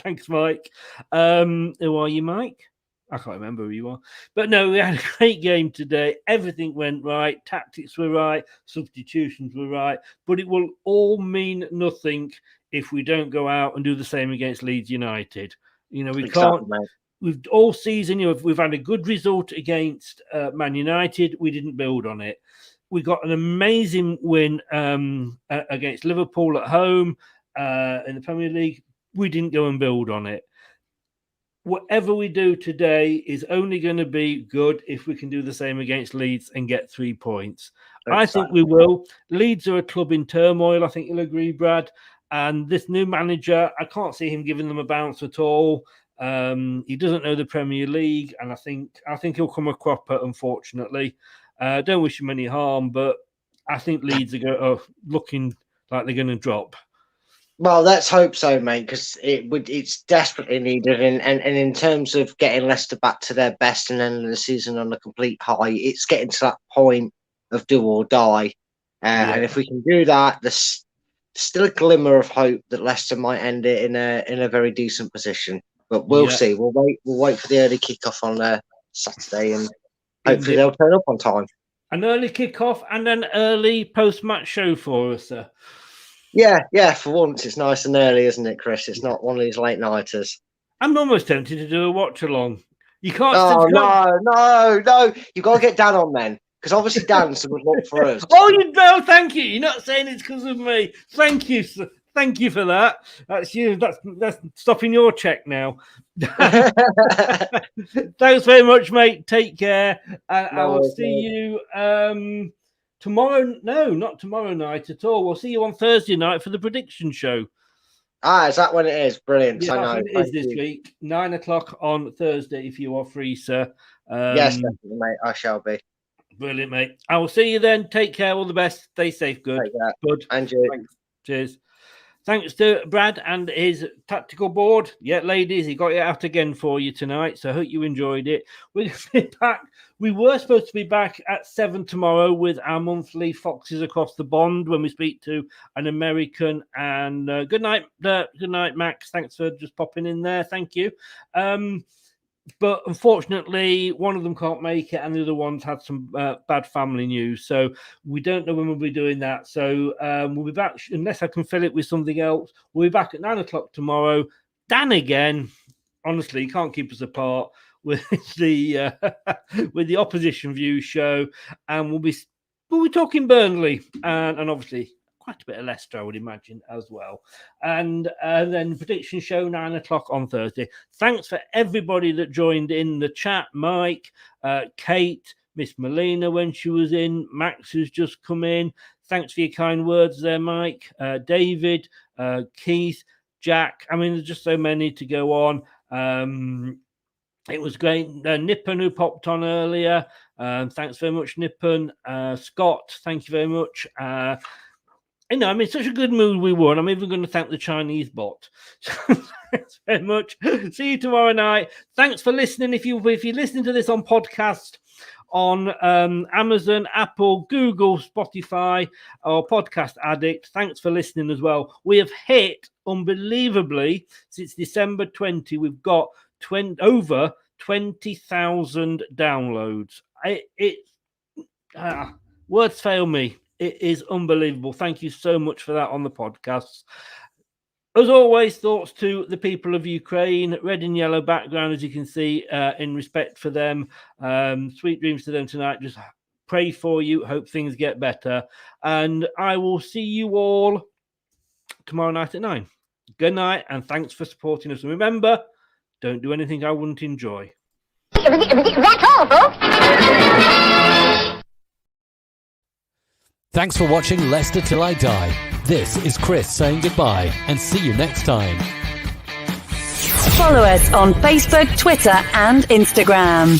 thanks, Mike. Who are you, Mike? I can't remember who you are. But no, we had a great game today. Everything went right. Tactics were right. Substitutions were right. But it will all mean nothing if we don't go out and do the same against Leeds United. You know, we can't. We've all season, you know, we've had a good result against Man United. We didn't build on it. We got an amazing win against Liverpool at home in the Premier League. We didn't go and build on it. Whatever we do today is only going to be good if we can do the same against Leeds and get 3 points. Exactly. I think we will. Leeds are a club in turmoil. I think you'll agree, Brad. And this new manager, I can't see him giving them a bounce at all. He doesn't know the Premier League, and I think he'll come a cropper, unfortunately. Don't wish him any harm, but I think Leeds are looking like they're going to drop. Well, let's hope so, mate, because it's desperately needed. And in terms of getting Leicester back to their best and ending the season on a complete high, it's getting to that point of do or die. And if we can do that, there's still a glimmer of hope that Leicester might end it in a very decent position. But we'll see. We'll wait for the early kickoff on Saturday, and hopefully they'll turn up on time. An early kickoff and an early post-match show for us, sir. Yeah. For once, it's nice and early, isn't it, Chris? It's not one of these late nighters. I'm almost tempted to do a watch along. You can't. Oh no! You've got to get Dan on then, because obviously Dan's a good look for us. Oh, you know, thank you. You're not saying it's because of me. Thank you, sir. Thank you for that. That's you. That's stopping your check now. Thanks very much, mate. Take care. I will see you tomorrow. No, not tomorrow night at all. We'll see you on Thursday night for the prediction show. Is that when it is? Brilliant. Yeah, I know. It is this week, 9:00 on Thursday, if you are free, sir. Yes, definitely, mate. I shall be. Brilliant, mate. I will see you then. Take care. All the best. Stay safe. Good. Good. And you. Thanks. Cheers. Thanks to Brad and his tactical board. Yeah, ladies, he got it out again for you tonight. So I hope you enjoyed it. We're going to be back. We were supposed to be back at 7 tomorrow with our monthly Foxes Across the Bond when we speak to an American. And good night, Max. Thanks for just popping in there. Thank you. But unfortunately, one of them can't make it, and the other one's had some bad family news. So we don't know when we'll be doing that. So we'll be back, unless I can fill it with something else. We'll be back at 9:00 tomorrow. Dan again. Honestly, you can't keep us apart with the Opposition View show, and we'll be talking Burnley and obviously quite a bit of Leicester, I would imagine, as well. And then prediction show 9:00 on Thursday. Thanks for everybody that joined in the chat. Mike, Kate, Miss Melina when she was in, Max who's just come in. Thanks for your kind words there, Mike. David, Keith, Jack. I mean, there's just so many to go on. It was great. Nippon, who popped on earlier. Thanks very much, Nippon. Scott, thank you very much. I'm in such a good mood we won. I'm even going to thank the Chinese bot. Thanks very much. See you tomorrow night. Thanks for listening. If you're listening to this on podcast, on Amazon, Apple, Google, Spotify, or Podcast Addict, thanks for listening as well. We have hit, unbelievably, since December 20, we've got over 20,000 downloads. Words fail me. It is unbelievable. Thank you so much for that on the podcasts. As always, thoughts to the people of Ukraine. Red and yellow background, as you can see, in respect for them. Sweet dreams to them tonight. Just pray for you. Hope things get better. And I will see you all tomorrow night at 9. Good night, and thanks for supporting us. And remember, don't do anything I wouldn't enjoy. That's all, folks. Thanks for watching Leicester Till I Die. This is Chris saying goodbye and see you next time. Follow us on Facebook, Twitter and Instagram.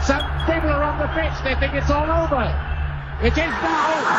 Some people are on the pitch, they think it's all over. It is now.